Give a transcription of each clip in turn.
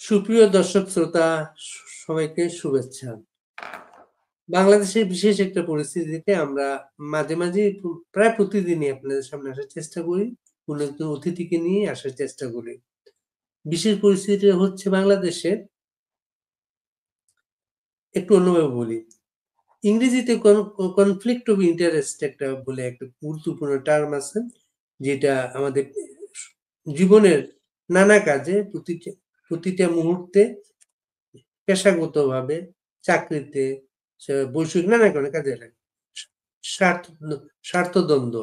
সুপ্রিয় দর্শক শ্রোতা সবাইকে শুভেচ্ছা। বাংলাদেশের বিশেষ একটা পরিস্থিতিতে আমরা মাঝে, মাঝে প্রায় প্রতিদিনই আপনাদের সামনে আসার চেষ্টা করি। কোনো একজন অতিথিকে নিয়ে আসার চেষ্টা করি। বিশেষ পরিস্থিতিটা হচ্ছে বাংলাদেশের একটু অন্যভাবে বলি। ইংরেজিতে কনফ্লিক্ট অফ ইন্টারেস্ট একটা বলে একটা গুরুত্বপূর্ণ টার্ম আছে, যেটা আমাদের জীবনের নানা কাজে প্রতিটা মুহূর্তে পেশাগতভাবে, চাকরিতে, বৈষয়িক নানা কারণে কাজে লাগে। স্বার্থ স্বার্থদ্বন্দ্ব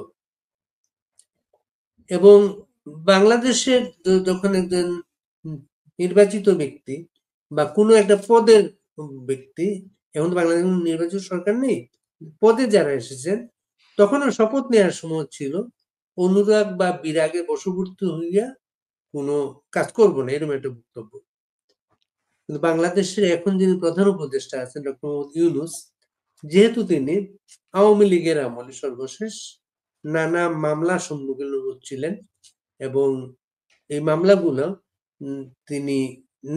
এবং বাংলাদেশের যখন একজন নির্বাচিত ব্যক্তি বা কোনো একটা পদের ব্যক্তি, এখন তো বাংলাদেশে নির্বাচিত সরকার নেই, পদে যারা এসেছেন তখনও শপথ নেওয়ার সময় ছিল অনুরাগ বা বিরাগে বশবর্তী হইয়া কোনো কাজ করবো না, এরকম একটা বক্তব্য। কিন্তু বাংলাদেশের এখন যিনি প্রধান উপদেষ্টা আছেন ডক্টর মোহাম্মদ ইউনূস, যেহেতু তিনি আওয়ামী লীগের আমলে সর্বশেষ নানা মামলা সম্মুখীন হচ্ছিলেন এবং এই মামলাগুলো তিনি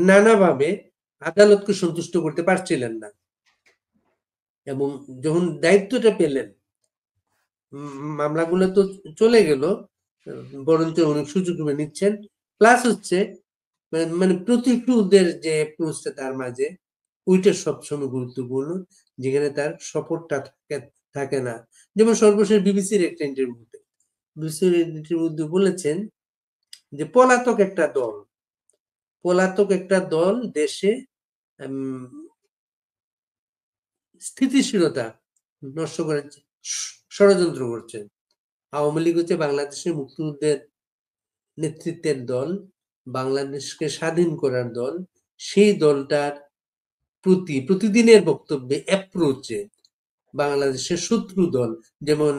নানাভাবে আদালতকে সন্তুষ্ট করতে পারছিলেন না, এবং যখন দায়িত্বটা পেলেন মামলাগুলো তো চলে গেল, বরঞ্চ অনেক সুযোগ নিচ্ছেন। প্লাস হচ্ছে মানে প্রতিক্রিয়াদের যে অ্যাপ্রোচটা তার মাঝে, ওইটা সবসময় গুরুত্বপূর্ণ, যেখানে তার সপোর্টটা থাকে না। যেমন সর্বশেষ বিবিসির একটা ইন্টারভিউতে বলেছেন যে পলাতক একটা দল দেশে স্থিতিশীলতা নষ্ট করার ষড়যন্ত্র করছে। আওয়ামী লীগ হচ্ছে বাংলাদেশের মুক্তিযুদ্ধের নেতৃত্বের দল, বাংলাদেশকে স্বাধীন করার দল। সেই দলটার প্রতিদিনের বক্তব্যে অ্যাপ্রোচে বাংলাদেশের শত্রু দল, যেমন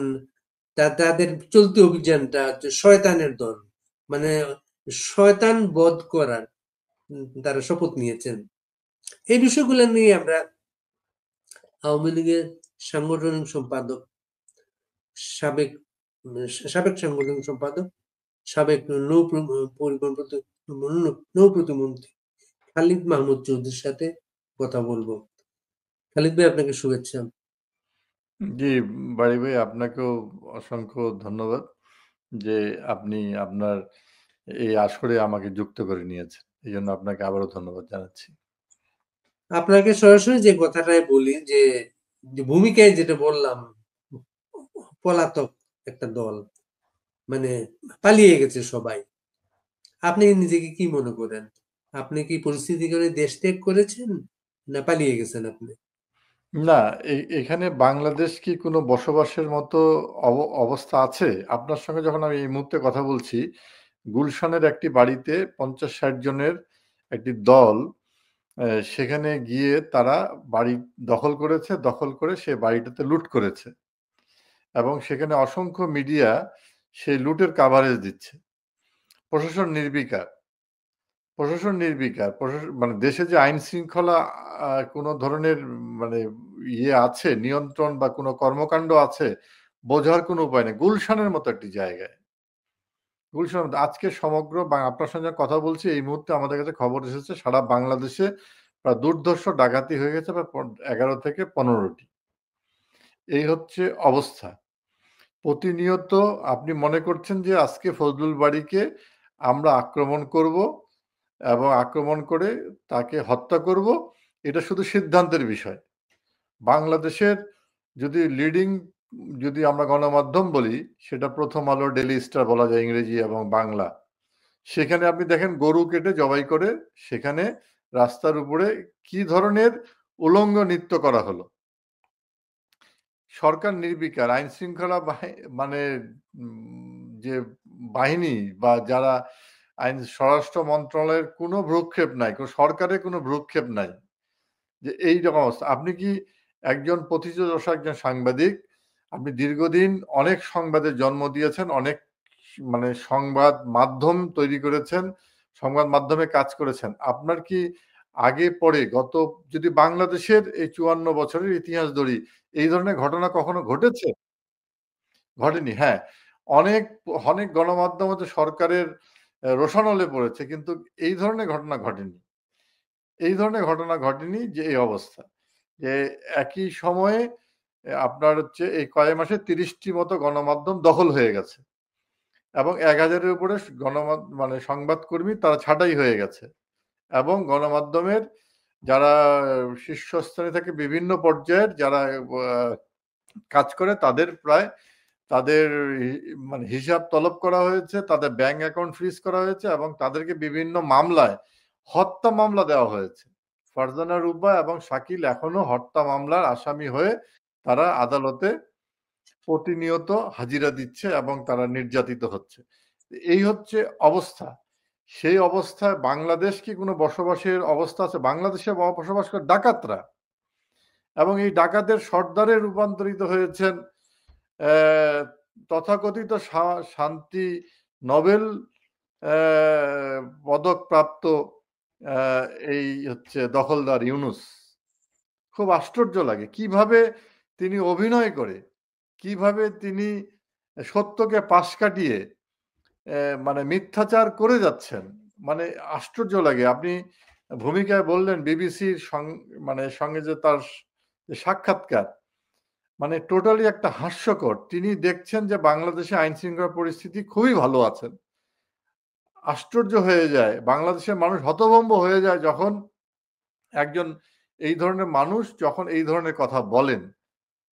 তাদের চলতি অভিযানটা হচ্ছে শয়তানের দল, মানে শয়তান বধ করার তারা শপথ নিয়েছেন। এই বিষয়গুলো নিয়ে আমরা আওয়ামী লীগের সাংগঠনিক সম্পাদক, সাবেক সাবেক সাংগঠনিক সম্পাদক, সাবেক নৌ প্রতিমন্ত্রী খালিদ মাহমুদ চৌধুরীর সাথে কথা বলবো। খালিদ ভাই, আপনাকে শুভেচ্ছা। জি, বাড়ি ভাই, আপনাকেও অসংখ্য ধন্যবাদ যে আপনি আপনার এই আসরে আমাকে যুক্ত করে নিয়েছেন। এই জন্য আপনাকে আবারও ধন্যবাদ জানাচ্ছি। আপনাকে সরাসরি যে কথাটাই বলি, যে ভূমিকায় যেটা বললাম, পলাতক একটা দল, মানে পালিয়ে গেছে সবাই। আপনি নিজেকে কি মনে করেন? আপনি কি পরিস্থিতি করে দেশ ত্যাগ করেছেন, না পালিয়ে গেছেন আপনি? না, এখানে বাংলাদেশ কি কোনো বসবাসের মতো অবস্থা আছে? আপনার সঙ্গে যখন আমি এই মুহূর্তে কথা বলছি, গুলশানের একটি বাড়িতে ৫০-৬০ জনের একটি দল সেখানে গিয়ে তারা বাড়ি দখল করেছে। দখল করে সে বাড়িটাতে লুট করেছে এবং সেখানে অসংখ্য মিডিয়া সেই লুটের কাভারেজ দিচ্ছে। প্রশাসন নির্বিকার। মানে দেশে যে আইন শৃঙ্খলা কোনো ধরনের মানে আছে, নিয়ন্ত্রণ বা কোনো কর্মকাণ্ড আছে, বোঝার কোনো উপায় নেই। গুলশানের মতো একটি জায়গায়। গুলশান আজকে সমগ্র আপনার সঙ্গে কথা বলছি, এই মুহূর্তে আমাদের কাছে খবর এসেছে সারা বাংলাদেশে প্রায় দুর্ধর্ষ ডাকাতি হয়ে গেছে প্রায় ১১ থেকে ১৫টি। এই হচ্ছে অবস্থা। প্রতিনিয়ত আপনি মনে করছেন যে আজকে ফজলুল বাড়িকে আমরা আক্রমণ করব এবং আক্রমণ করে তাকে হত্যা করব, এটা শুধু সিদ্ধান্তের বিষয়। বাংলাদেশের যদি আমরা গণমাধ্যম বলি, সেটা প্রথম আলো, ডেইলি স্টার বলা যায় ইংরেজি এবং বাংলা। সেখানে আপনি দেখেন গরু কেটে জবাই করে সেখানে রাস্তার উপরে কি ধরনের উলঙ্গ নৃত্য করা হলো। সরকার নির্বিকার, আইন শৃঙ্খলা মানে যে বাহিনী বা যারা স্বরাষ্ট্র মন্ত্রণালয়ের কোনো ভ্রুক্ষেপ নাই, কোনো সরকারের কোনো ভ্রুক্ষেপ নাই যে এই রকম অবস্থা। আপনি কি একজন প্রথিতযশা একজন সাংবাদিক, আপনি দীর্ঘদিন অনেক সংবাদের জন্ম দিয়েছেন, অনেক মানে সংবাদ মাধ্যম তৈরি করেছেন, সংবাদ মাধ্যমে কাজ করেছেন। আপনার কি আগে পরে যদি বাংলাদেশের এই ৫৪ বছরের ইতিহাস ধরি, এই ধরনের ঘটনা কখনো ঘটেছে? ঘটেনি। হ্যাঁ, অনেক অনেক গণমাধ্যম হচ্ছে সরকারের রোষানলে পড়েছে, কিন্তু এই ধরনের ঘটনা ঘটেনি। এই ধরনের ঘটনা ঘটেনি যে এই অবস্থা। যে একই সময়ে আপনার হচ্ছে এই কয়েক মাসে ৩০টি মতো গণমাধ্যম দখল হয়ে গেছে। এবং ১,০০০ এর উপরে মানে সংবাদকর্মী তারা ছাঁটাই হয়ে গেছে। এবং গণমাধ্যমের যারা শীর্ষস্থানে থাকে বিভিন্ন পর্যায়ের যারা কাজ করে তাদের প্রায় তাদের মানে হিসাব তলব করা হয়েছে, তাদের ব্যাংক অ্যাকাউন্ট ফ্রিজ করা হয়েছে এবং তাদেরকে বিভিন্ন মামলায় হত্যা মামলা দেওয়া হয়েছে। ফারজানা রুব্বা এবং শাকিল এখনো হত্যা মামলার আসামি হয়ে তারা আদালতে প্রতিনিয়ত হাজিরা দিচ্ছে এবং তারা নির্যাতিত হচ্ছে। এই হচ্ছে অবস্থা। সেই অবস্থায় বাংলাদেশ কি কোনো বসবাসের অবস্থা আছে? বাংলাদেশে বসবাস করে ডাকাতরা এবং এই ডাকাতের সর্দারে রূপান্তরিত হয়েছেন তথাকথিত শান্তি নোবেল পদকপ্রাপ্ত এই হচ্ছে দখলদার ইউনূস। খুব আশ্চর্য লাগে কিভাবে তিনি অভিনয় করে, কিভাবে তিনি সত্যকে পাশ কাটিয়ে মানে মিথ্যাচার করে যাচ্ছেন। মানে আশ্চর্য লাগে। আপনি ভূমিকায় বললেন বিবিসির মানে সঙ্গে যে তার সাক্ষাৎকার মানে টোটালি একটা হাস্যকর। তিনি দেখছেন যে বাংলাদেশে আইন-শৃঙ্খলা পরিস্থিতি খুবই ভালো আছেন। আশ্চর্য হয়ে যায়। বাংলাদেশের মানুষ হতভম্ব হয়ে যায় যখন একজন এই ধরনের মানুষ যখন এই ধরনের কথা বলেন।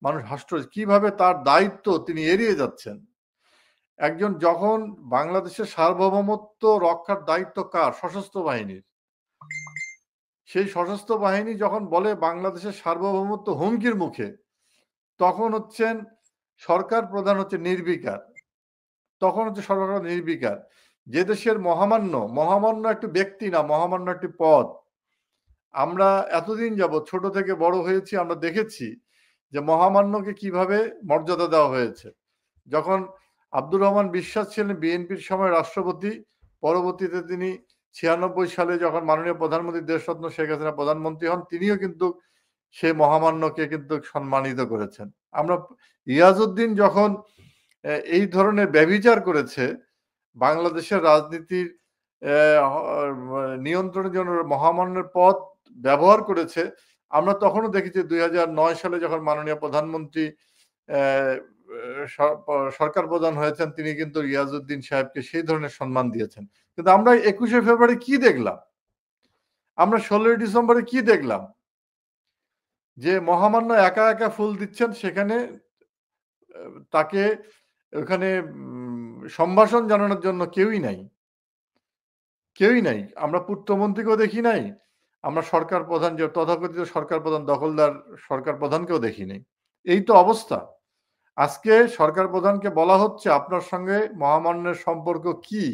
মানুষ আশ্চর্য কিভাবে তার দায়িত্ব তিনি এড়িয়ে যাচ্ছেন। একজন যখন বাংলাদেশের সার্বভৌমত্ব রক্ষার দায়িত্ব কার? সশস্ত্র বাহিনীর। সেই সশস্ত্র বাহিনী যখন বলে বাংলাদেশের সার্বভৌমত্ব হুমকির মুখে, তখন হচ্ছেন সরকার প্রধান হচ্ছে নির্বিকার। তখন হচ্ছে সরকার নির্বিকার। যে দেশের মহামান্য একটি ব্যক্তি না, মহামান্য একটি পদ। আমরা এতদিন যাবৎ ছোট থেকে বড় হয়েছি, আমরা দেখেছি যে মহামান্যকে কিভাবে মর্যাদা দেওয়া হয়েছে। যখন আব্দুর রহমান বিশ্বাস ছিলেন বিএনপির সময় রাষ্ট্রপতি, পরবর্তীতে তিনি ৯৬ সালে যখন মাননীয় প্রধানমন্ত্রী দেশরত্ন শেখ হাসিনা প্রধানমন্ত্রী হন, তিনিও কিন্তু সেই মহামান্যকে কিন্তু সম্মানিত করেছেন। আমরা ইয়াজউদ্দিন যখন এই ধরনের ব্যভিচার করেছে, বাংলাদেশের রাজনীতির নিয়ন্ত্রণের জন্য মহামান্যের পদ ব্যবহার করেছে, আমরা তখনও দেখেছি ২০০৯ সালে যখন মাননীয় প্রধানমন্ত্রী সরকার প্রধান হয়েছেন তিনি কিন্তু রিয়াজউদ্দিন সাহেবকে সেই ধরনের সম্মান দিয়েছেন। কিন্তু আমরা ২১শে ফেব্রুয়ারি কি দেখলাম? আমরা ১৬ই ডিসেম্বরে কি দেখলাম? যে মহামান্য একা, একা ফুল দিচ্ছেন সেখানে তাকে ওখানে সম্ভাষণ জানানোর জন্য কেউই নাই। কেউই নাই। আমরা পূর্তমন্ত্রীকেও দেখি নাই। আমরা সরকার প্রধান যে তথাকথিত সরকার প্রধান দখলদার সরকার প্রধানকেও দেখি নাই। এই তো অবস্থা। আজকে সরকার প্রধানকে বলা হচ্ছে আপনার সঙ্গে মহামান্যের সম্পর্ক কি?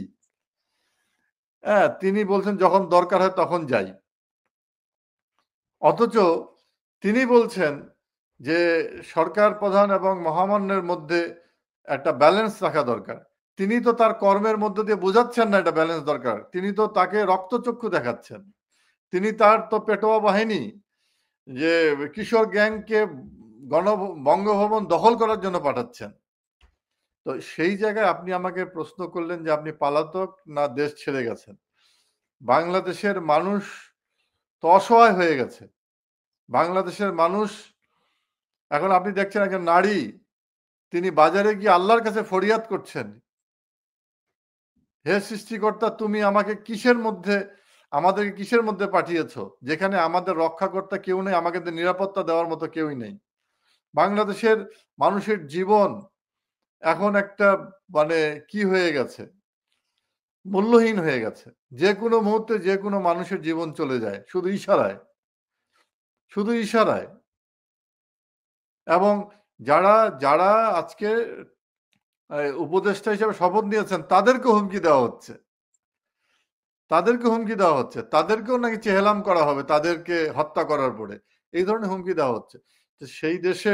হ্যাঁ, তিনি বলছেন যখন দরকার হয় তখন যাই। অথচ তিনি বলছেন যে সরকার প্রধান এবং মহামান্যের মধ্যে একটা ব্যালেন্স রাখা দরকার। তিনি তো তার কর্মের মধ্য দিয়ে বোঝাচ্ছেন না এটা ব্যালেন্স দরকার। তিনি তো তাকে রক্তচক্ষু দেখাচ্ছেন। তিনি তার তো পেটোয়া বাহিনী যে কিশোর গ্যাংকে বঙ্গভবন দখল করার জন্য পাঠাচ্ছেন। তো সেই জায়গায় আপনি আমাকে প্রশ্ন করলেন যে আপনি পলাতক না দেশ ছেড়ে গেছেন। বাংলাদেশের মানুষ তো অসহায় হয়ে গেছে। বাংলাদেশের মানুষ এখন আপনি দেখছেন একজন নারী তিনি বাজারে গিয়ে আল্লাহর কাছে ফরিয়াদ করছেন। হে সৃষ্টিকর্তা তুমি আমাকে আমাদেরকে কিসের মধ্যে পাঠিয়েছো? যেখানে আমাদের রক্ষাকর্তা কেউ নেই, আমাকে নিরাপত্তা দেওয়ার মতো কেউই নেই। বাংলাদেশের মানুষের জীবন এখন একটা মানে কি হয়ে গেছে? মূল্যহীন হয়ে গেছে। যেকোনো মুহূর্তে যেকোনো মানুষের জীবন চলে যায় শুধু ইশারায়। শুধু ইশারায়। এবং যারা যারা আজকে উপদেষ্টা হিসেবে শপথ নিয়েছেন তাদেরকেও হুমকি দেওয়া হচ্ছে। তাদেরকে হুমকি দেওয়া হচ্ছে। তাদেরকেও নাকি চেহলাম করা হবে তাদেরকে হত্যা করার পরে। এই ধরনের হুমকি দেওয়া হচ্ছে। তো সেই দেশে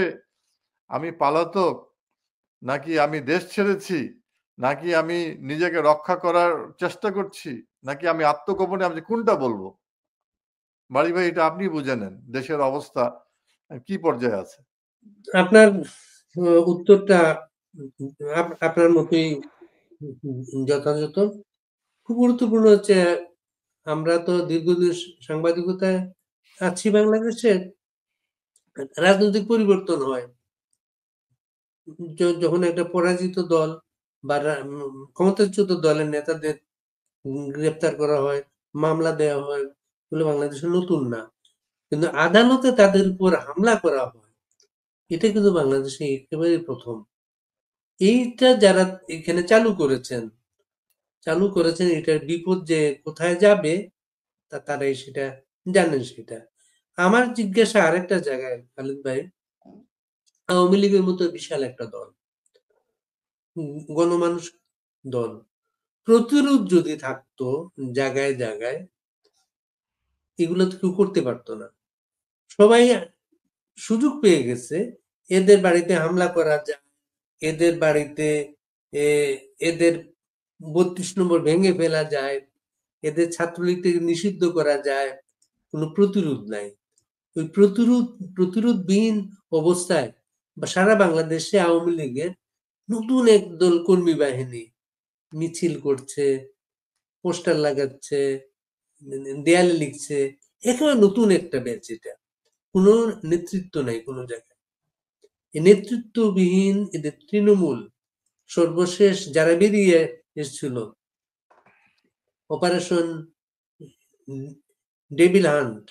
আমি পলাতক নাকি আমি দেশ ছেড়েছি, নাকি আমি নিজেকে রক্ষা করার চেষ্টা করছি, নাকি আমি আত্মগোপনে আমি কোনটা বলবো? বাড়ি ভাই এটা আপনি বুঝে নেন। দেশের অবস্থা কি পর্যায়ে আছে? আপনার উত্তরটা আপনার মতোই যথাযথ। খুব গুরুত্বপূর্ণ হচ্ছে আমরা তো দীর্ঘদিন সাংবাদিকতায় আছি বাংলাদেশে, রাজনৈতিক পরিবর্তন হয়, যখন একটা পরাজিত দল বা ক্ষমতাচ্যুত দলের নেতাদের গ্রেপ্তার করা হয়, মামলা দেওয়া হয়, এগুলো বাংলাদেশে নতুন না। কিন্তু আদালতে তাদের উপর হামলা করা হয়, এটা কিন্তু বাংলাদেশে একেবারে প্রথম। এইটা যারা এখানে চালু করেছেন এটার বিপদ যে কোথায় যাবে তারাই সেটা জানেন। সেটা আমার জিজ্ঞাসা আরেকটা জায়গায়, খালিদ ভাই, আওয়ামী লীগের মতো বিশাল একটা দল, গণমানুষ দল, প্রতিরোধ যদি থাকতো জায়গায় জায়গায়, এগুলো তো কেউ করতে পারতো না। সবাই সুযোগ পেয়ে গেছে, এদের বাড়িতে হামলা করা যায়, এদের বাড়িতে এদের ৩২ নম্বর ভেঙে ফেলা যায়, এদের ছাত্রলীগ থেকে নিষিদ্ধ করা যায়, কোনো প্রতিরোধ নাই। ওই প্রতিরোধবিহীন অবস্থায় বা সারা বাংলাদেশে আওয়ামী লীগের নতুন একদল কর্মী বাহিনী মিছিল করছে, পোস্টার লাগাচ্ছে, দেয়ালে লিখছে, একেবারে নতুন একটা ব্যাচ। এটা কোনো নেতৃত্ব নাই কোনো জায়গায়, এই নেতৃত্ববিহীন এদের তৃণমূল সর্বশেষ যারা বেরিয়ে এসেছিল অপারেশন ডেভিল হান্ট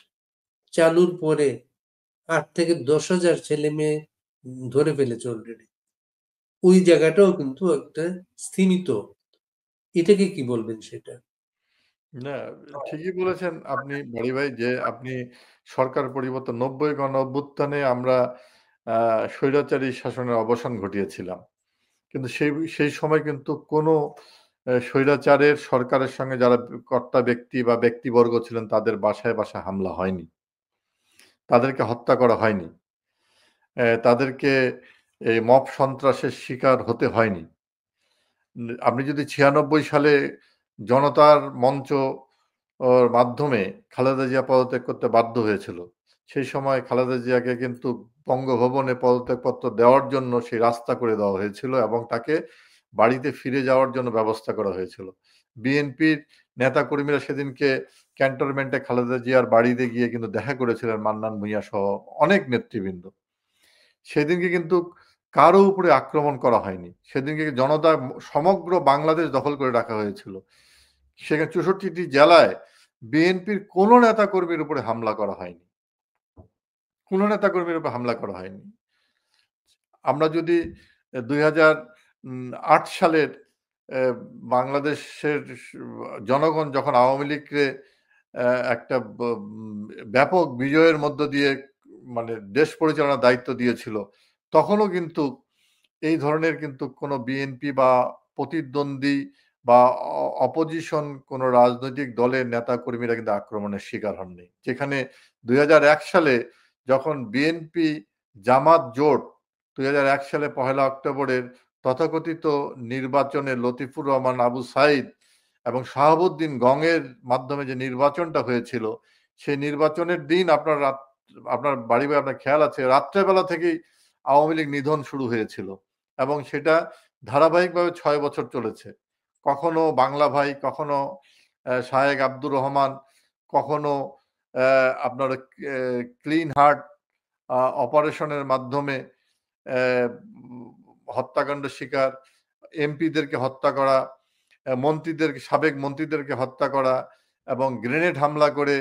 চালুর পরে ৮ থেকে ১০,০০০ ছেলে মেয়ে ধরে ফেলেছে অলরেডি। ওই জায়গাটাও কিন্তু একটা স্তীমিত। এটাকে কি বলবেন সেটা? না, ঠিকই বলেছেন আপনি বাড়ি ভাই, যে আপনি সরকার পরিবর্তন ৯০ গণ অভ্যুত্থানে আমরা স্বৈরাচারী শাসনের অবসান ঘটিয়েছিলাম। কিন্তু সেই সময় কিন্তু কোনো স্বৈরাচারের সরকারের সঙ্গে যারা কর্তা ব্যক্তি বা ব্যক্তিবর্গ ছিলেন তাদের বাসায় হামলা হয়নি। তাদেরকে হত্যা করা হয়নি। তাদেরকে এই মব সন্ত্রাসের শিকার হতে হয়নি। আপনি যদি ৯৬ সালে জনতার মঞ্চ ওর মাধ্যমে খালেদা জিয়া পদত্যাগ করতে বাধ্য হয়েছিল। সেই সময় খালেদা জিয়াকে কিন্তু বঙ্গভবনে পদত্যাগপত্র দেওয়ার জন্য সেই রাস্তা করে দেওয়া হয়েছিল এবং তাকে বাড়িতে ফিরে যাওয়ার জন্য ব্যবস্থা করা হয়েছিল। বিএনপির নেতাকর্মীরা সেদিনকে ক্যান্টনমেন্টে খালেদা জিয়ার বাড়িতে গিয়ে কিন্তু দেখা করেছিলেন মান্নান ভূঁইয়া সহ অনেক নেতৃবৃন্দ। সেদিনকে কিন্তু কারো উপরে আক্রমণ করা হয়নি। সেদিনকে জনতা সমগ্র বাংলাদেশ দখল করে রাখা হয়েছিল। সেখানে ৬৪টি জেলায় বিএনপির কোনো নেতাকর্মীর উপরে হামলা করা হয়নি। কোনো নেতাকর্মীর উপর হামলা করা হয়নি। আমরা যদি ২০০৮ সালের বাংলাদেশের জনগণ যখন আওয়ামী লীগকে একটা ব্যাপক বিজয়ের মধ্য দিয়ে মানে দেশ পরিচালনার দায়িত্ব দিয়েছিল, তখনও কিন্তু এই ধরনের কিন্তু কোনো বিএনপি বা প্রতিদ্বন্দ্বী বা অপোজিশন কোনো রাজনৈতিক দলের নেতাকর্মীরা কিন্তু আক্রমণের শিকার হননি। যেখানে ২০০১ সালে যখন বিএনপি জামাত জোট ২০০১ সালে ১লা অক্টোবরের তথাকথিত নির্বাচনে লতিফুর রহমান আবু সাইদ এবং শাহাবুদ্দিন গংয়ের মাধ্যমে যে নির্বাচনটা হয়েছিল, সেই নির্বাচনের দিন আপনার বাড়ি আপনার খেয়াল আছে, রাত্রেবেলা থেকেই আওয়ামী লীগ নিধন শুরু হয়েছিল এবং সেটা ধারাবাহিকভাবে ৬ বছর চলেছে। কখনো বাংলা ভাই, কখনো শায়েক আব্দুর রহমান, কখনো আপনার ক্লিন হার্ট অপারেশনের মাধ্যমে হত্যাকাণ্ডের শিকার, এমপিদেরকে হত্যা করা, সাবেক মন্ত্রীদেরকে হত্যা করা এবং গ্রেনেড হামলা করে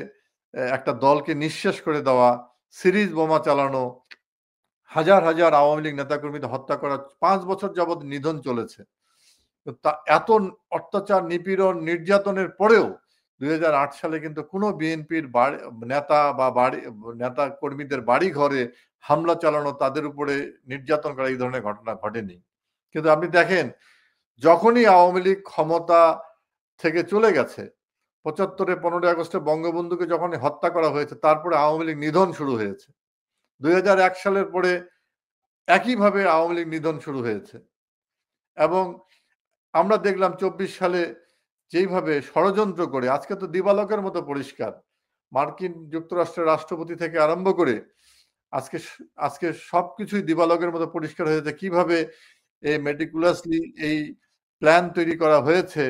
একটা দলকে নিঃশেষ করে দেওয়া, সিরিজ বোমা চালানো, হাজার হাজার আওয়ামী লীগ নেতাকর্মীদের হত্যা করা ৫ বছর যাবৎ নিধন চলেছে। এত অত্যাচার, নিপীড়ন, নির্যাতনের পরেও ২০০৮ সালে কিন্তু কোনো বিএনপির নেতা বা নেতা কর্মীদের বাড়ি ঘরে হামলা চালানো, তাদের উপরে নির্যাতন করা, এই ধরনের ঘটনা ঘটেনি। কিন্তু আপনি দেখেন, যখনই আওয়ামী লীগ ক্ষমতা থেকে চলে গেছে, ৭৫-এ ১৫ই আগস্টে বঙ্গবন্ধুকে যখনই হত্যা করা হয়েছে, তারপরে আওয়ামী লীগ নিধন শুরু হয়েছে। ২০০১ সালের পরে একইভাবে আওয়ামী লীগ নিধন শুরু হয়েছে এবং আমরা দেখলাম ২৪ সালে যেইভাবে ষড়যন্ত্র করে, আজকে তো দিবালোকের মতো পরিষ্কার, মার্কিন যুক্তরাষ্ট্রের রাষ্ট্রপতি থেকে আরম্ভ করে আজকে সবকিছুই দিবালোকের মতো পরিষ্কার হয়েছে। কিভাবে এই মেটিকুলাসলি এই প্ল্যান তৈরি করা হয়েছে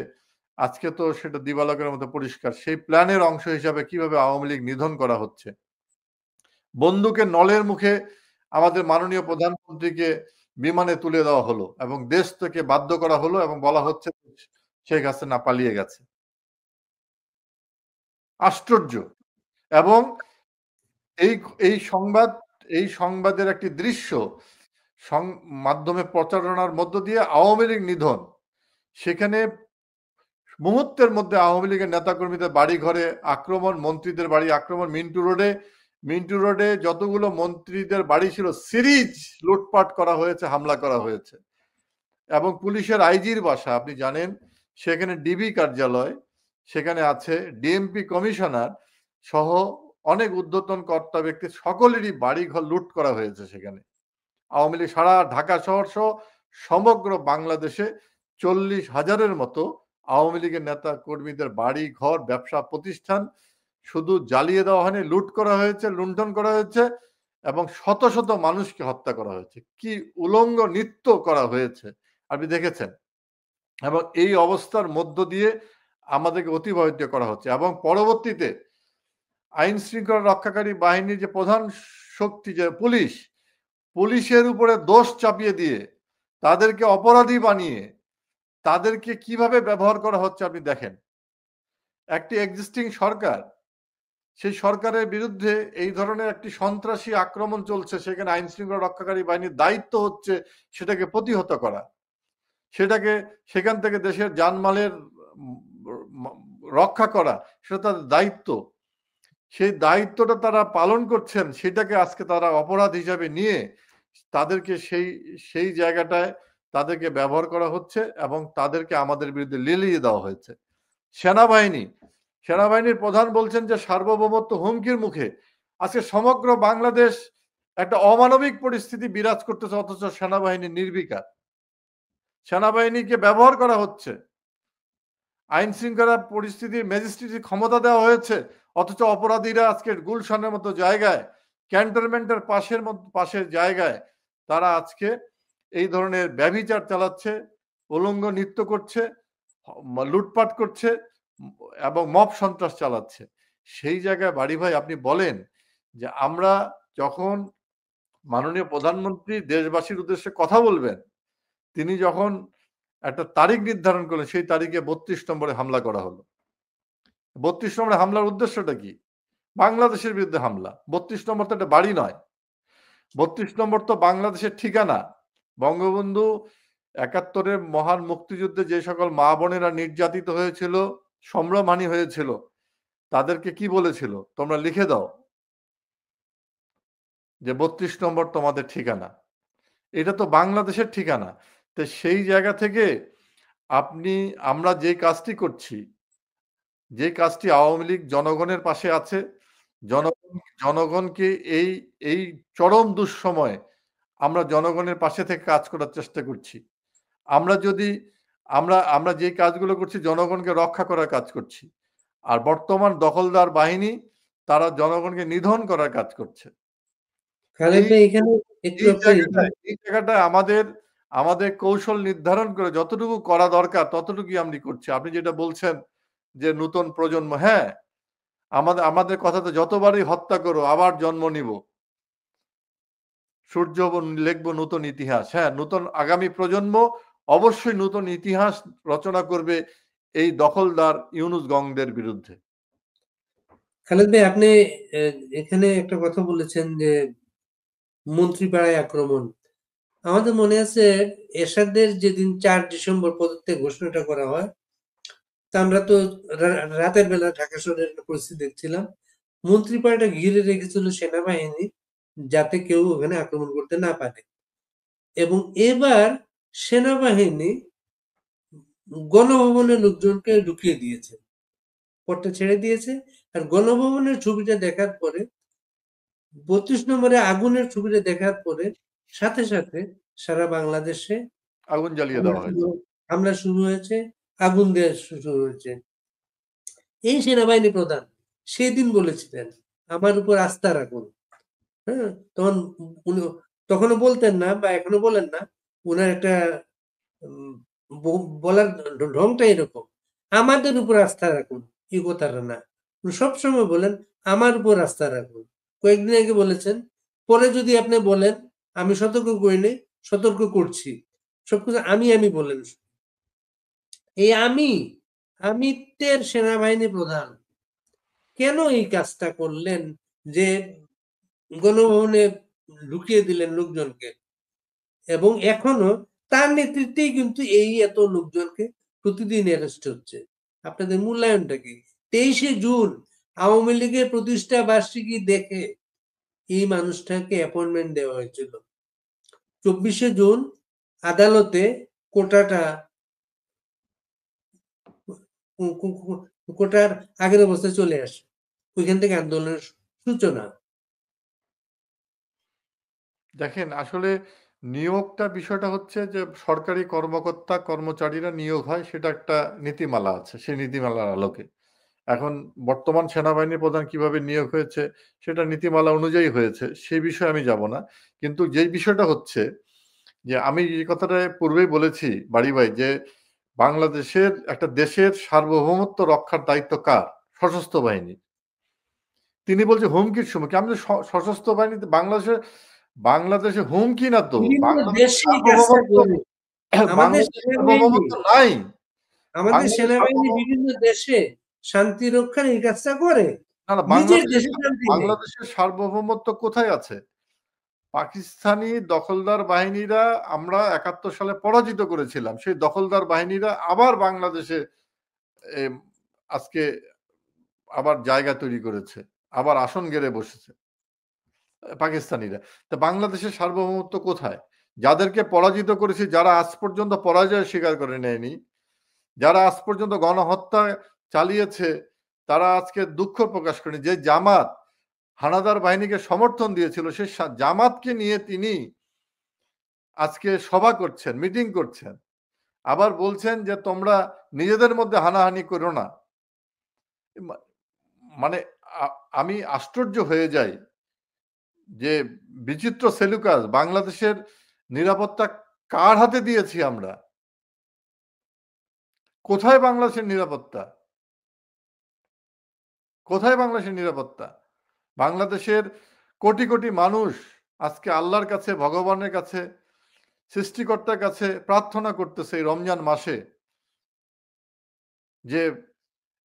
আজকে তো সেটা দিবালোকের মতো পরিষ্কার। সেই প্ল্যানের অংশ হিসাবে কিভাবে আওয়ামী লীগ নিধন করা হচ্ছে, বন্দুকের নলের মুখে আমাদের মাননীয় প্রধানমন্ত্রীকে বিমানে তুলে দেওয়া হলো এবং দেশ থেকে বাধ্য করা হলো এবং বলা হচ্ছে শেখ হাসিনা পালিয়ে গেছে। আশ্চর্য। এবং এই এই সংবাদের একটি দৃশ্য মাধ্যমে প্রচারণার মধ্য দিয়ে আওয়ামী লীগ নিধন, সেখানে মুহূর্তের মধ্যে আওয়ামী লীগের নেতাকর্মীদের বাড়ি ঘরে আক্রমণ, মন্ত্রীদের বাড়ি আক্রমণ, মিন্টু রোডে যতগুলো মন্ত্রীদের বাড়ি ছিল সিরিজ লুটপাট করা হয়েছে, হামলা করা হয়েছে। এবং পুলিশের আইজির বাসা, আপনি জানেন সেখানে ডিবি কার্যালয়, সেখানে আছে ডিএমপি কমিশনার সহ অনেক ঊর্ধ্বতন কর্তা ব্যক্তি, সকলেরই বাড়ি ঘর লুট করা হয়েছে সেখানে। আওয়ামী লীগ সারা ঢাকা শহর সহ সমগ্র বাংলাদেশে 40,000-এর মতো আওয়ামী লীগের নেতা কর্মীদের বাড়ি ঘর ব্যবসা প্রতিষ্ঠান শুধু জ্বালিয়ে দেওয়া হয়নি, লুট করা হয়েছে, লুণ্ঠন করা হয়েছে এবং শত শত মানুষকে হত্যা করা হয়েছে। কি উলঙ্গ নৃত্য করা হয়েছে আপনি দেখেছেন। এবং এই অবস্থার মধ্য দিয়ে আমাদেরকে অতিবাহিত করা হচ্ছে এবং পরবর্তীতে আইন শৃঙ্খলা রক্ষাকারী বাহিনীর যে প্রধান শক্তি যে পুলিশের উপরে দোষ চাপিয়ে দিয়ে তাদেরকে অপরাধী বানিয়ে তাদেরকে কিভাবে ব্যবহার করা হচ্ছে আপনি দেখেন। একটি এক্সিস্টিং সরকার, সেই সরকারের বিরুদ্ধে এই ধরনের একটি সন্ত্রাসী আক্রমণ চলছে, সেখানে আইন শৃঙ্খলা রক্ষাকারী বাহিনীর দায়িত্ব হচ্ছে সেটাকে প্রতিহত করা, সেখান থেকে দেশের জানমালের রক্ষা করা, সেটা তাদের দায়িত্ব। সেই দায়িত্বটা তারা পালন করছেন, সেটাকে আজকে তারা অপরাধ হিসাবে নিয়ে তাদেরকে সেই জায়গাটায় তাদেরকে ব্যবহার করা হচ্ছে এবং তাদেরকে আমাদের বিরুদ্ধে লেলিয়ে দেওয়া হয়েছে। সেনাবাহিনীর প্রধান বলছেন যে সার্বভৌমত্ব হুমকির মুখে। আজকে সমগ্র বাংলাদেশ একটা অমানবিক পরিস্থিতি বিরাজ করতেছে, অথচ সেনাবাহিনী নির্বিকার, সেনাবাহিনীকে ব্যবহার করা হচ্ছে। আইন শৃঙ্খলা পরিস্থিতি ম্যাজিস্ট্রেটের ক্ষমতা দেওয়া হয়েছে, অথচ অপরাধীরা আজকে গুলশানের মতো জায়গায়, ক্যান্টনমেন্টের পাশের জায়গায় তারা আজকে এই ধরনের ব্যভিচার চালাচ্ছে, উলঙ্গ নৃত্য করছে, লুটপাট করছে এবং মব সন্ত্রাস চালাচ্ছে। সেই জায়গায় বাড়ি ভাই আপনি বলেন যে আমরা যখন মাননীয় প্রধানমন্ত্রী দেশবাসীর উদ্দেশ্যে কথা বলবেন, তিনি যখন একটা তারিখ নির্ধারণ করলেন, সেই তারিখে 32 নম্বরে হামলা করা হলো। 32 নম্বরে হামলার উদ্দেশ্যটা কি? বাংলাদেশের বিরুদ্ধে হামলা। 32 নম্বর তো একটা বাড়ি নয়, 32 নম্বর তো বাংলাদেশের ঠিকানা। বঙ্গবন্ধু 71-এর মহান মুক্তিযুদ্ধে যে সকল মা বোনেরা নির্যাতিত হয়েছিল, সম্ভ্রমহানি হয়েছিল, তাদেরকে কি বলেছিল? তোমরা লিখে দাও যে 32 নম্বর তোমাদের ঠিকানা। এটা তো বাংলাদেশের ঠিকানা। তো সেই জায়গা থেকে আমরা যে কাজটি করছি, যে কাজটি আওয়ামী লীগ জনগণের পাশে আছে, জনগণকে এই চরম দুঃসময়ে আমরা জনগণের পাশে থেকে কাজ করার চেষ্টা করছি। আমরা যে কাজগুলো করছি জনগণকে রক্ষা করার কাজ করছি, আর বর্তমান দখলদার বাহিনী তারা জনগণকে নিধন করার কাজ করছে। এই জায়গাটায় আমাদের কৌশল নির্ধারণ করে যতটুকু করা দরকার ততটুকুই আমরা করছি। আপনি যেটা বলছেন যে নতুন প্রজন্ম, হ্যাঁ, আমাদের কথাতে যতবারই হত্যা করো আবার জন্ম নিব, সূর্য লিখবো নতুন ইতিহাস। হ্যাঁ, নতুন আগামী প্রজন্ম অবশ্যই নতুন ইতিহাস রচনা করবে এই দখলদার ইউনুস গংদের বিরুদ্ধে। খালেদ ভাই, আপনি এখানে একটা কথা বলেছেন যে মন্ত্রীপাড়ায় আক্রমণ। আমাদের মনে আছে এরশাদের যেদিন 4 ডিসেম্বর পদত্যাগ ঘোষণাটা করা হয়, তা আমরা তো রাতের বেলা ঢাকা শহরের পরিস্থিতি দেখছিলাম। মন্ত্রীপাড়াটা ঘিরে রেখেছিল সেনাবাহিনী, যাতে কেউ ওখানে আক্রমণ করতে না পারে। এবং এবার সেনাবাহিনী গণভবনের লোকজনকে ঢুকিয়ে দিয়েছে, পথটা ছেড়ে দিয়েছে। আর গণভবনের ছবিটা দেখার পরে, 32 নম্বরে আগুনের ছবিটা দেখার পরে সাথে সাথে সারা বাংলাদেশে আগুন জ্বালিয়ে দেওয়া হয়েছে, হামলা শুরু হয়েছে, আগুন দেওয়া শুরু হয়েছে। এই সেনাবাহিনী প্রধান সেদিন বলেছিলেন আমার উপর আস্থা রাখুন। হ্যাঁ, উনি তখনও বলতেন না, বা এখনো বলেন না, উনার একটা বলার ঢংটা এরকম আমাদের উপর আস্থা রাখুন, এই কথাটা না। সবসময় বলেন আমার উপর আস্থা রাখুন। কয়েকদিন আগে বলেছেন, পরে যদি আপনি বলেন আমি সতর্ক করি নাই, সতর্ক করছি। সবকিছু আমি বলেন। এই আমিত্বের সেনাবাহিনী প্রধান কেন এই কাজটা করলেন, যে গণভবনে ঢুকিয়ে দিলেন লোকজনকে, এবং এখনো তার নেতৃত্বেই কিন্তু এই এত লোকজনকে প্রতিদিন অ্যারেস্ট হচ্ছে। আপনাদের মূল্যায়নটা কি? 23শে জুন আওয়ামী লীগের প্রতিষ্ঠা বার্ষিকী দেখে এই মানুষটাকে অ্যাপয়েন্টমেন্ট দেওয়া হয়েছিল। 24শে জুন আদালতে কোটাটা কোটার আগের অবস্থায় চলে আসে, ওইখান থেকে আন্দোলনের সূচনা। দেখেন আসলে নিয়োগটা বিষয়টা হচ্ছে যে সরকারি কর্মকর্তা কর্মচারীরা নিয়োগ হয়, সেটা একটা নীতিমালা আছে, সেই নীতিমালার আলোকে। এখন বর্তমান সেনাবাহিনীর প্রধান কিভাবে নিয়োগ হয়েছে সেটা নীতিমালা অনুযায়ী হয়েছে, সেই বিষয়ে আমি যাব না। কিন্তু যেই বিষয়টা হচ্ছে যে আমি যে কথাটা পূর্বেই বলেছি বাড়ি ভাই, যে বাংলাদেশের একটা দেশের সার্বভৌমত্ব রক্ষার দায়িত্ব কার? সশস্ত্র বাহিনী। তিনি বলছে হুমকির সম্মুখীন। আমি সশস্ত্র বাহিনীতে বাংলাদেশে হুমকি না তো, বিভিন্ন বাংলাদেশের দেশে এই কাজটা সার্বভৌমত্ব করে। আমাদের বাংলাদেশের সেনাবাহিনী সার্বভৌমত্ব নাই। আমাদের বাংলাদেশের সেনাবাহিনী সার্বভৌম বিভিন্ন দেশে শান্তি রক্ষার এই কাজটা করে। না, না, নিজের দেশে শান্তি নেই। বাংলাদেশের সার্বভৌমত্ব কোথায় আছে? পাকিস্তানি দখলদার বাহিনীরা আমরা ৭১ সালে পরাজিত করেছিলাম। সেই দখলদার বাহিনীরা আবার বাংলাদেশে এম আজকে আবার জায়গা তৈরি করেছে। আবার আসন গেড়ে বসেছে পাকিস্তানিরা। তো বাংলাদেশের সার্বভৌমত্ব কোথায়? যাদেরকে পরাজিত করেছি, যারা আজ পর্যন্ত পরাজয় স্বীকার করে নেয়নি, যারা আজ পর্যন্ত গণহত্যা চালিয়েছে, তারা আজকে দুঃখ প্রকাশ করেনি। যে জামাত হানাদার বাহিনীকে সমর্থন দিয়েছিল, সেই জামাতকে নিয়ে তিনি আজকে সভা করছেন, মিটিং করছেন। আবার বলছেন যে তোমরা নিজেদের মধ্যে হানাহানি করো না। মানে আমি আশ্চর্য হয়ে যাই যে বিচিত্র সেলুকাস, বাংলাদেশের নিরাপত্তা কার হাতে দিয়েছি আমরা? কোথায় বাংলাদেশের নিরাপত্তা? কোথায় বাংলাদেশের নিরাপত্তা? বাংলাদেশের কোটি কোটি মানুষ আজকে আল্লাহর কাছে, ভগবানের কাছে, সৃষ্টিকর্তার কাছে প্রার্থনা করতেছে এই রমজান মাসে, যে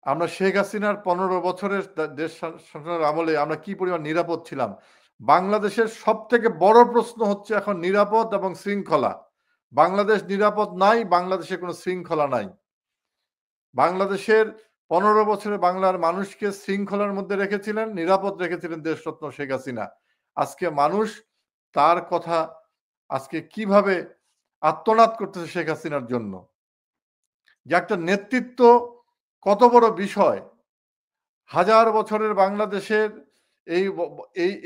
আমরা শেখ হাসিনার ১৫ বছরের দেশ শাসনের আমলে আমরা কি পরিমাণ নিরাপদ ছিলাম। বাংলাদেশের সবথেকে বড় প্রশ্ন হচ্ছে এখন নিরাপদ এবং শৃঙ্খলা। বাংলাদেশ নিরাপদ নাই, বাংলাদেশে কোনো শৃঙ্খলা নাই। বাংলাদেশের ১৫ বছরে বাংলার মানুষকে শৃঙ্খলার মধ্যে রেখেছিলেন, নিরাপদ রেখেছিলেন দেশরত্ন শেখ হাসিনা। আজকে মানুষ তার কথা আজকে কিভাবে আর্তনাদ করতেছে শেখ হাসিনার জন্য। যে একটা নেতৃত্ব কত বড় বিষয়। হাজার বছরের বাংলাদেশের এই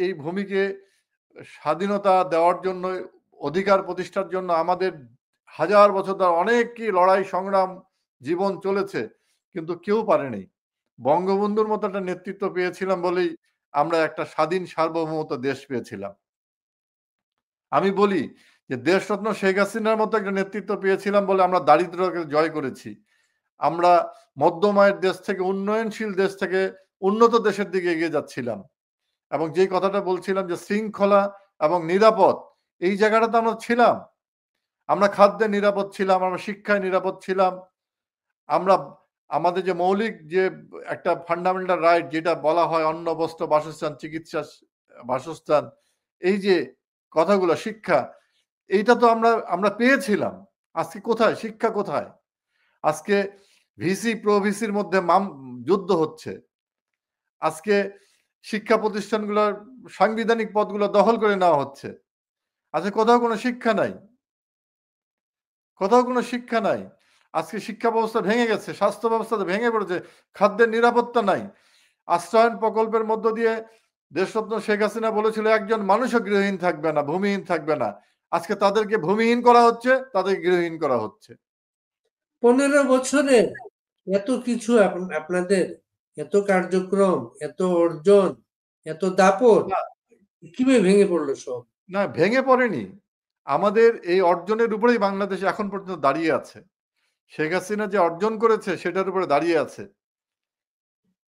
এই ভূমিকে স্বাধীনতা দেওয়ার জন্য, অধিকার প্রতিষ্ঠার জন্য আমাদের হাজার বছর ধরে অনেকই লড়াই সংগ্রাম জীবন চলেছে, কিন্তু কেউ পারেনি। বঙ্গবন্ধুর মতো একটা নেতৃত্ব পেয়েছিলাম বলেই আমরা একটা স্বাধীন সার্বভৌমত্ব দেশ পেয়েছিলাম। আমি বলি যে দেশরত্ন শেখ হাসিনার মতো একটা নেতৃত্ব পেয়েছিলাম বলে আমরা দারিদ্রকে জয় করেছি। আমরা মধ্যম আয়ের দেশ থেকে, উন্নয়নশীল দেশ থেকে উন্নত দেশের দিকে এগিয়ে যাচ্ছিলাম। এবং যেই কথাটা বলছিলাম যে শৃঙ্খলা এবং নিরাপদ, এই জায়গাটাতে আমরা ছিলাম। আমরা খাদ্যে নিরাপদ ছিলাম, আমরা শিক্ষায় নিরাপদ ছিলাম। আমরা আমাদের যে মৌলিক যে একটা ফান্ডামেন্টাল রাইট, যেটা বলা হয় অন্ন, বস্ত্র, বাসস্থান, চিকিৎসা, বাসস্থান, এই যে কথাগুলো, শিক্ষা, এইটা তো আমরা পেয়েছিলাম। আজকে কোথায় শিক্ষা? কোথায়? আজকে ভিসি প্রো ভিসির মধ্যে যুদ্ধ হচ্ছে। আজকে শিক্ষা প্রতিষ্ঠানগুলোর সাংবিধানিক পদগুলো দখল করে নেওয়া হচ্ছে। আজকে কোথাও কোনো শিক্ষা নাই। কোথাও কোনো শিক্ষা নাই। আজকে শিক্ষা ব্যবস্থা ভেঙে গেছে, স্বাস্থ্য ব্যবস্থা ভেঙে পড়েছে, খাদ্যের নিরাপত্তা নাই। আশ্রয়ন প্রকল্পের মধ্য দিয়ে দেশরত্ন শেখ হাসিনা বলেছিল একজন মানুষও গৃহহীন থাকবে না, ভূমিহীন থাকবে না। আজকে তাদেরকে ভূমিহীন করা হচ্ছে, তাদের গৃহহীন করা হচ্ছে। 15 বছরের এত কিছু, আপনাদের এত কার্যক্রম, এত অর্জন, এত দাপট না, কিভাবে ভেঙে পড়লো সব? না, ভেঙে পড়েনি। আমাদের এই অর্জনের উপরেই বাংলাদেশ এখন পর্যন্ত দাঁড়িয়ে আছে। শেখ হাসিনা যে অর্জন করেছে সেটার উপরে দাঁড়িয়ে আছে,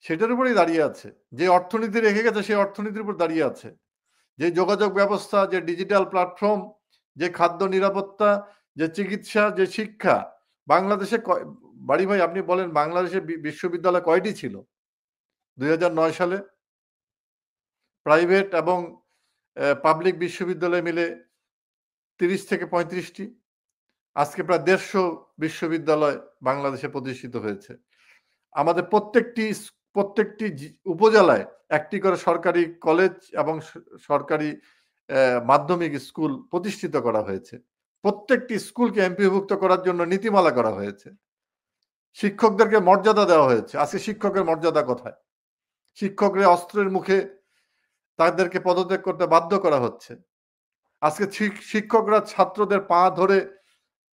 সেটার উপরেই দাঁড়িয়ে আছে। যে অর্থনীতি রেখে গেছে সেই অর্থনীতির উপর দাঁড়িয়ে আছে। যে যোগাযোগ ব্যবস্থা, যে ডিজিটাল প্ল্যাটফর্ম, যে খাদ্য নিরাপত্তা, যে চিকিৎসা, যে শিক্ষা, বাংলাদেশে বাড়ি ভাই আপনি বলেন বাংলাদেশে বিশ্ববিদ্যালয় কয়টি ছিল 2009 সালে? প্রাইভেট এবং পাবলিক বিশ্ববিদ্যালয় মিলে 30 থেকে 35টি। আজকে প্রায় 150 বিশ্ববিদ্যালয় বাংলাদেশে প্রতিষ্ঠিত হয়েছে। আমাদের প্রত্যেকটি উপজেলায় একটি করে সরকারি কলেজ এবং সরকারি মাধ্যমিক স্কুল প্রতিষ্ঠিত করা হয়েছে। প্রত্যেকটি স্কুলকে এমপিভুক্ত করার জন্য নীতিমালা করা হয়েছে। শিক্ষকদেরকে মর্যাদা দেওয়া হয়েছে। আজকে শিক্ষকের মর্যাদা কোথায়? শিক্ষকরা অস্ত্রের মুখে তাদেরকে পদত্যাগ করতে বাধ্য করা হচ্ছে। আজকে শিক্ষকরা ছাত্রদের পা ধরে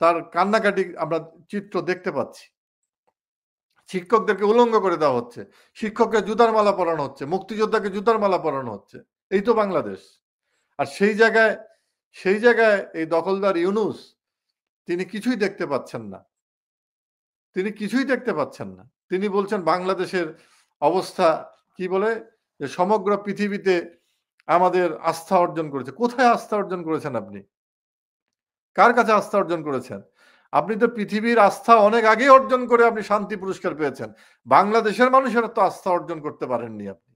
তার কান্নাকাটি আমরা চিত্র দেখতে পাচ্ছি। শিক্ষকদেরকে উলঙ্গ করে দেওয়া হচ্ছে, শিক্ষককে জুতার মালা পরানো হচ্ছে, মুক্তিযোদ্ধাকে জুতার মালা পরানো হচ্ছে। এই তো বাংলাদেশ। আর সেই জায়গায় এই দখলদার ইউনূস তিনি কিছুই দেখতে পাচ্ছেন না। তিনি কিছুই দেখতে পাচ্ছেন না। তিনি বলছেন বাংলাদেশের অবস্থা কি বলে যে সমগ্র পৃথিবীতে আমাদের আস্থা অর্জন করেছে। কোথায় আস্থা অর্জন করেছেন আপনি? কার কাছে আস্থা অর্জন করেছেন? আপনি তো পৃথিবীর আস্থা অনেক আগে অর্জন করে আপনি শান্তি পুরস্কার পেয়েছেন। বাংলাদেশের মানুষের তো আস্থা অর্জন করতে পারেননি আপনি।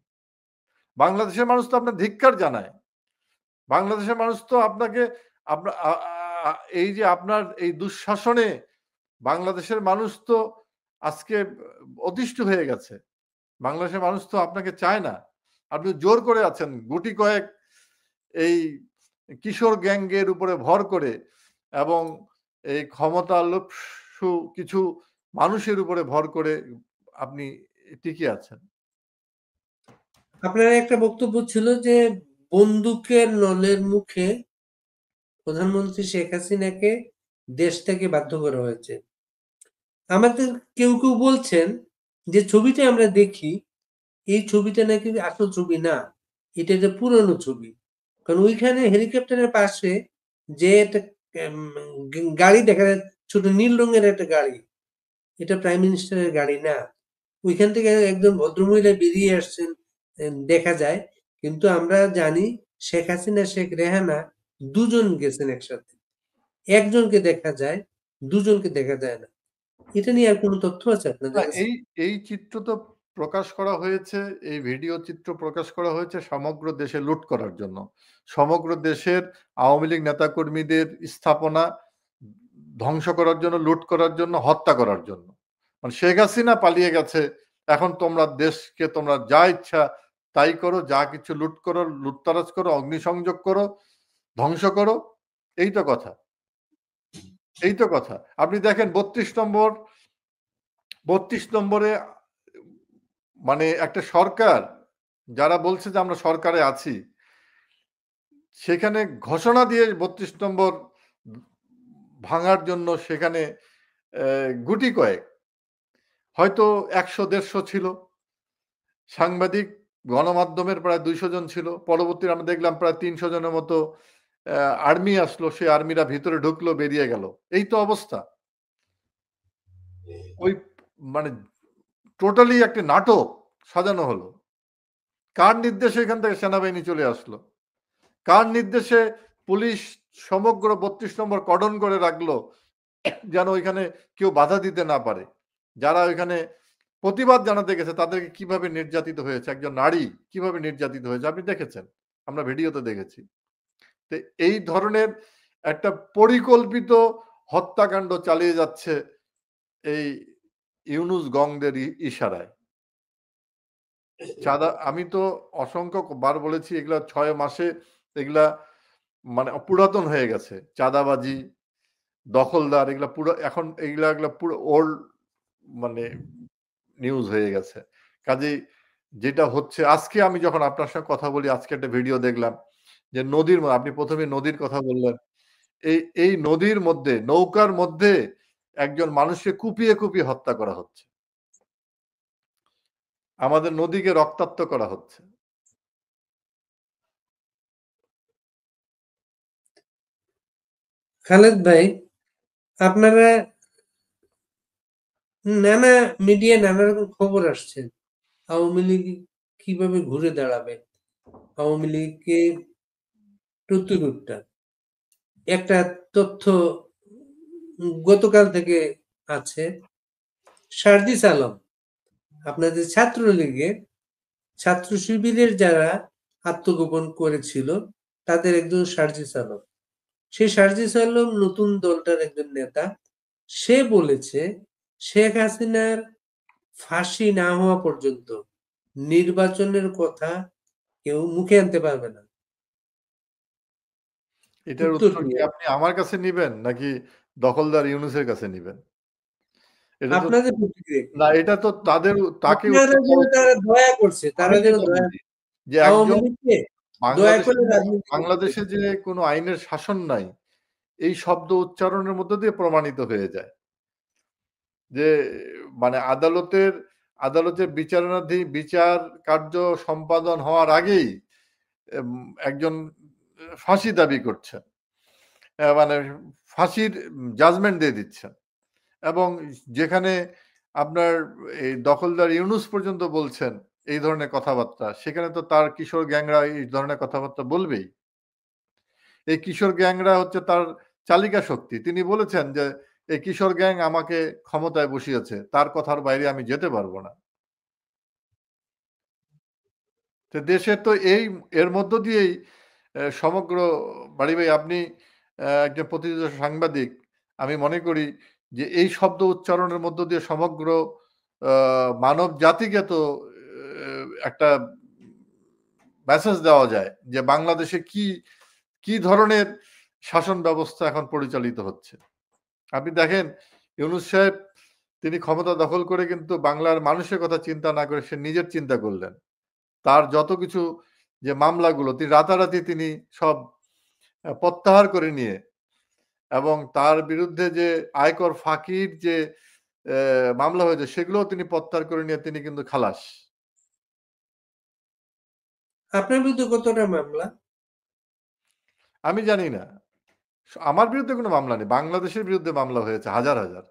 বাংলাদেশের মানুষ তো আপনার ধিক্কার জানায়। বাংলাদেশের মানুষ তো আপনাকে এই যে আপনার এই দুঃশাসনে বাংলাদেশের মানুষ তো আজকে অতিষ্ঠ হয়ে গেছে। বাংলাদেশের মানুষ তো আপনাকে চায় না। আপনি জোর করে আছেন গুটি কয়েক এই কিশোর গ্যাংয়ের উপরে ভর করে এবং এই ক্ষমতালোভী কিছু মানুষের উপরে ভর করে আপনি টিকে আছেন। আপনার একটা বক্তব্য ছিল যে বন্দুকের নলের মুখে প্রধানমন্ত্রী শেখ হাসিনাকে দেশ থেকে বাধ্য করা হয়েছে। আমাদের কেউ বলছেন যে ছবিটা আমরা দেখি, এই ছবিটা নাকি আসল ছবি না, এটা একটা পুরনো ছবি। কারণ ওইখানে হেলিকপ্টারের পাশে যে একটা গাড়ি দেখা যাচ্ছে, ছোট নীল রঙের একটা গাড়ি, এটা প্রাইম মিনিস্টারের গাড়ি না। ওইখান থেকে একজন ভদ্রমহিলা বেরিয়ে আসছেন দেখা যায়, কিন্তু আমরা জানি শেখ হাসিনা শেখ রেহানা দুজন গেছেন একসাথে, একজনকে দেখা যায়, দুজনকে দেখা যায় না। এটা নিয়ে আর কোনো তথ্য আছে আপনাদের কাছে? এই চিত্র তো প্রকাশ করা হয়েছে, এই ভিডিও চিত্র প্রকাশ করা হয়েছে সমগ্র দেশে লুট করার জন্য। সমগ্র দেশের আওয়ামী লীগ নেতাকর্মীদের স্থাপনা ধ্বংস করার জন্য, লুট করার জন্য, হত্যা করার জন্য। মানে শেখ হাসিনা পালিয়ে গেছে, এখন তোমরা দেশকে তোমরা যা ইচ্ছা তাই করো, যা কিছু লুট করো, লুটতারাজ করো, অগ্নিসংযোগ করো, ধ্বংস করো। এই তো কথা, এই তো কথা। আপনি দেখেন 32 নম্বরে মানে একটা সরকার যারা বলছে যে আমরা সরকারে আছি, সেখানে ঘোষণা দিয়ে 32 নম্বর ভাঙার জন্য সেখানে গুটি কয়েক, হয়তো 100-150 ছিল সাংবাদিক, গণমাধ্যমের প্রায় 200 জন ছিল। পরবর্তীতে আমরা দেখলাম প্রায় 300 জনের মতো আর্মি আসলো, সেই আর্মিরা ভিতরে ঢুকলো, বেরিয়ে গেল। এই তো অবস্থা। ওই মানে টোটালি একটা নাটক সাজানো হলো। কার নির্দেশে এখান থেকে সেনাবাহিনী চলে আসলো? কার নির্দেশে পুলিশ সমগ্র 32 নম্বর কর্ডন করে রাখলো যেন ওইখানে কেউ বাধা দিতে না পারে? যারা ওইখানে প্রতিবাদ জানাতে গেছে তাদেরকে কিভাবে নির্যাতিত হয়েছে, একজন নারী কিভাবে নির্যাতিত হয়েছে আপনি দেখেছেন, আমরা ভিডিওতে দেখেছি। তো এই ধরনের একটা পরিকল্পিত হত্যাকাণ্ড চালিয়ে যাচ্ছে এই ইউনূস গংদের ইশারায়। চাঁদা, আমি তো অসংখ্য বার বলেছি এগুলা 6 মাসে এগুলা মানে পুরাতন হয়ে গেছে। চাঁদাবাজি, দখলদার, এগুলা পুরো এখন এগুলা পুরো ওল্ড মানে নিউজ হয়ে গেছে। কাজেই যেটা হচ্ছে আজকে আমি যখন আপনার সঙ্গে কথা বলি, আজকে একটা ভিডিও দেখলাম যে আপনি ১ম এ নদীর কথা বললেন। এই নদীর মধ্যে, নৌকার মধ্যে একজন মানুষকে কুপিয়ে হত্যা করা হচ্ছে। আমাদের নদীকে রক্তাক্ত করা হচ্ছে। খালেদ ভাই, আপনারা নানা মিডিয়ায় নানা রকম খবর আসছে আওয়ামী লীগ কিভাবে ঘুরে দাঁড়াবে, আওয়ামী লীগকে প্রতিরোধটা। একটা তথ্য গতকাল থেকে আছে, সার্জিস আলম আপনাদের ছাত্রলীগের ছাত্র শিবিরের যারা আত্মগোপন করেছিল তাদের একজন সার্জিস আলম, সেই সার্জিস আলম নতুন দলটার একজন নেতা। সে বলেছে শেখ হাসিনার ফাঁসি না হওয়া পর্যন্ত নির্বাচনের কথা কেউ মুখে আনতে পারবে না। এটার উত্তর উত্তর কি? কি আপনি আমার কাছে নিবেন নাকি দখলদার ইউনূসের কাছে নিবেন? এটা তো আপনাদের প্রতিক্রিয়া কি? না, এটা তো তাকে আপনারা উত্তর যেন দেওয়া উচিত। তারা দয়া করছে, আমি তারা যেন যেটা দয়া, বলি যে আওয়ামী একজন লীগকে দয়া বাংলাদেশে করে রাজনীতি করতে বাংলাদেশে দেবে। যে কোনো আইনের শাসন নাই, এই শব্দ উচ্চারণের মধ্য দিয়ে প্রমাণিত হয়ে যায়। যে মানে আদালতের বিচারণাধীন বিচার কার্য সম্পাদন হওয়ার আগেই একজন ফাঁসি দাবি করছেন। মানে ফাঁসির জাজমেন্ট দিয়ে দিচ্ছেন। এবং যেখানে আপনার এই দখলদার ইউনূস পর্যন্ত বলছেন এই ধরনের কথাবার্তা, সেখানে তো তার কিশোর গ্যাংরা এই ধরনের কথাবার্তা বলবেই। এই কিশোর গ্যাংরা হচ্ছে তার চালিকা শক্তি। তিনি বলেছেন যে, "এই কিশোর গ্যাং আমাকে ক্ষমতায় বসিয়েছে। তার কথার বাইরে আমি যেতে পারব না।" তো দেশের তো এর মধ্য দিয়েই সমগ্র বাড়ি ভাই আপনি একজন প্রতিনিয়ত সাংবাদিক। আমি মনে করি যে এই শব্দ উচ্চারণের মধ্য দিয়ে সমগ্র আ মানব জাতিকে তো একটা মেসেজ দেওয়া যায় যে বাংলাদেশে কি ধরনের শাসন ব্যবস্থা এখন পরিচালিত হচ্ছে। আপনি দেখেন ইউনূস সাহেব তিনি ক্ষমতা দখল করে কিন্তু বাংলার মানুষের কথা চিন্তা না করে সে নিজের চিন্তা করলেন। তার যত কিছু যে মামলাগুলো রাতারাতি তিনি সব প্রত্যাহার করে নিয়ে এবং তার বিরুদ্ধে যে আয়কর ফাঁকির যে মামলা হয়েছে সেগুলোও তিনি প্রত্যাহার করে নিয়ে তিনি কিন্তু খালাস। আপনার বিরুদ্ধে কতটা মামলা? আমি জানি না। আমার বিরুদ্ধে কোনো মামলা নেই। বাংলাদেশের বিরুদ্ধে মামলা হয়েছে হাজার, হাজার।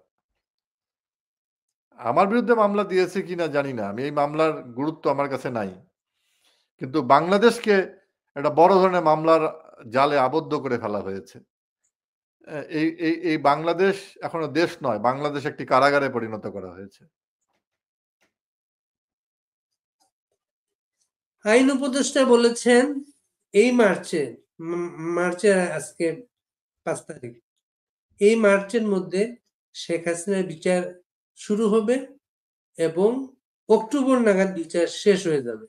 আমার বিরুদ্ধে মামলা দিয়েছে কিনা জানি না। আমি এই মামলার গুরুত্ব আমার কাছে নাই। কিন্তু বাংলাদেশকে একটা বড় ধরনের মামলার জালে আবদ্ধ করে ফেলা হয়েছে। এই বাংলাদেশ এখনো দেশ নয়। বাংলাদেশ একটি কারাগারে পরিণত করা হয়েছে। আইন উপদেষ্টা বলেছেন এই মার্চে, মার্চে আজকে 5 তারিখ, এই মার্চের মধ্যে শেখ হাসিনার বিচার শুরু হবে এবং অক্টোবর নাগাদ বিচার শেষ হয়ে যাবে।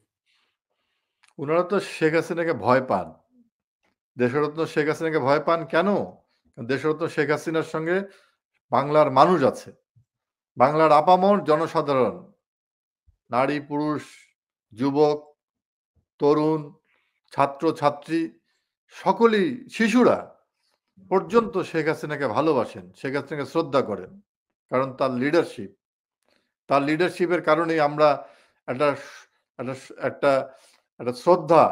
উনারা তো শেখ হাসিনাকে ভয় পান। দেশরত্ন শেখ হাসিনাকে ভয় পান কেন? দেশরত্ন শেখ হাসিনার সঙ্গে বাংলার মানুষ আছে। বাংলার আপামর জনসাধারণ, নারী, পুরুষ, যুবক, তরুণ, ছাত্র-ছাত্রী সকলেই শিশুরা পর্যন্ত শেখ হাসিনাকে ভালোবাসেন। শেখ হাসিনাকে শ্রদ্ধা করেন। কারণ তার লিডারশিপ। তার লিডারশিপের কারণেই আমরা একটা একটা একটা একটা শ্রদ্ধা,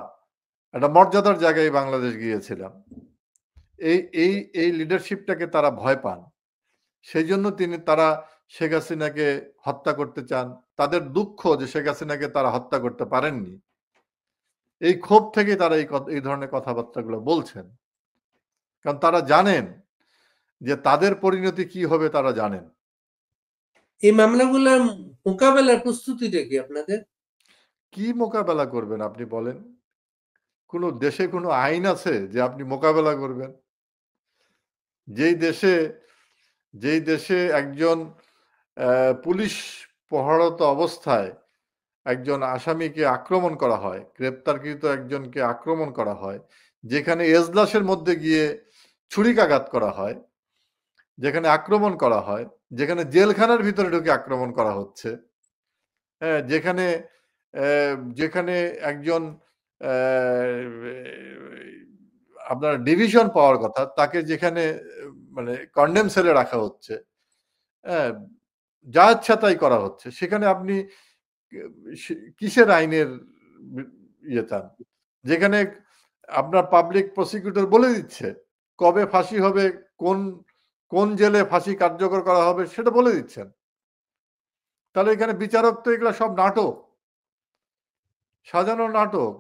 একটা মর্যাদার জায়গায় বাংলাদেশ গিয়েছিলাম। এই এই এই লিডারশিপটাকে তারা ভয় পান। সেইজন্য তারা শেখ হাসিনাকে হত্যা করতে চান। তাদের দুঃখ যে শেখ হাসিনাকে তারা হত্যা করতে পারেননি। এই ক্ষোভ থেকেই তারা এই ধরনের কথাবার্তাগুলো বলছেন। কারণ তারা জানেন যে তাদের পরিণতি কি হবে তারা জানেন। এই মামলাগুলোর মোকাবেলার প্রস্তুতিটা কি আপনাদের? কি মোকাবেলা করবেন আপনি বলেন? কোন দেশে কোন আইন আছে যে আপনি মোকাবেলা করবেন? যেই দেশে যেই দেশে একজন পুলিশ প্রহরত অবস্থায় একজন আসামিকে আক্রমণ করা হয়, গ্রেপ্তারকৃত একজনকে আক্রমণ করা হয়, যেখানে এজলাসের মধ্যে গিয়ে ছুরিকাঘাত করা হয়, যেখানে আক্রমণ করা হয়, যেখানে জেলখানার ভিতরে ঢুকে আক্রমণ করা হচ্ছে, হ্যাঁ? যেখানে একজন অ্যা আপনার ডিভিশন পাওয়ার কথা, তাকে যেখানে মানে কনডেম সেলে রাখা হচ্ছে, হ্যাঁ? যা ইচ্ছা তাই করা হচ্ছে। সেখানে আপনি কে কিসের আইনের বি ইয়ে চান? যেখানে আপনার পাবলিক প্রসিকিউটর বলে দিচ্ছে, কবে ফাঁসি হবে, কোন জেলে ফাঁসি কার্যকর করা হবে সেটা বলে দিচ্ছেন। তাহলে এখানে বিচারক তো এগুলো সব নাটক, সাজানো নাটক।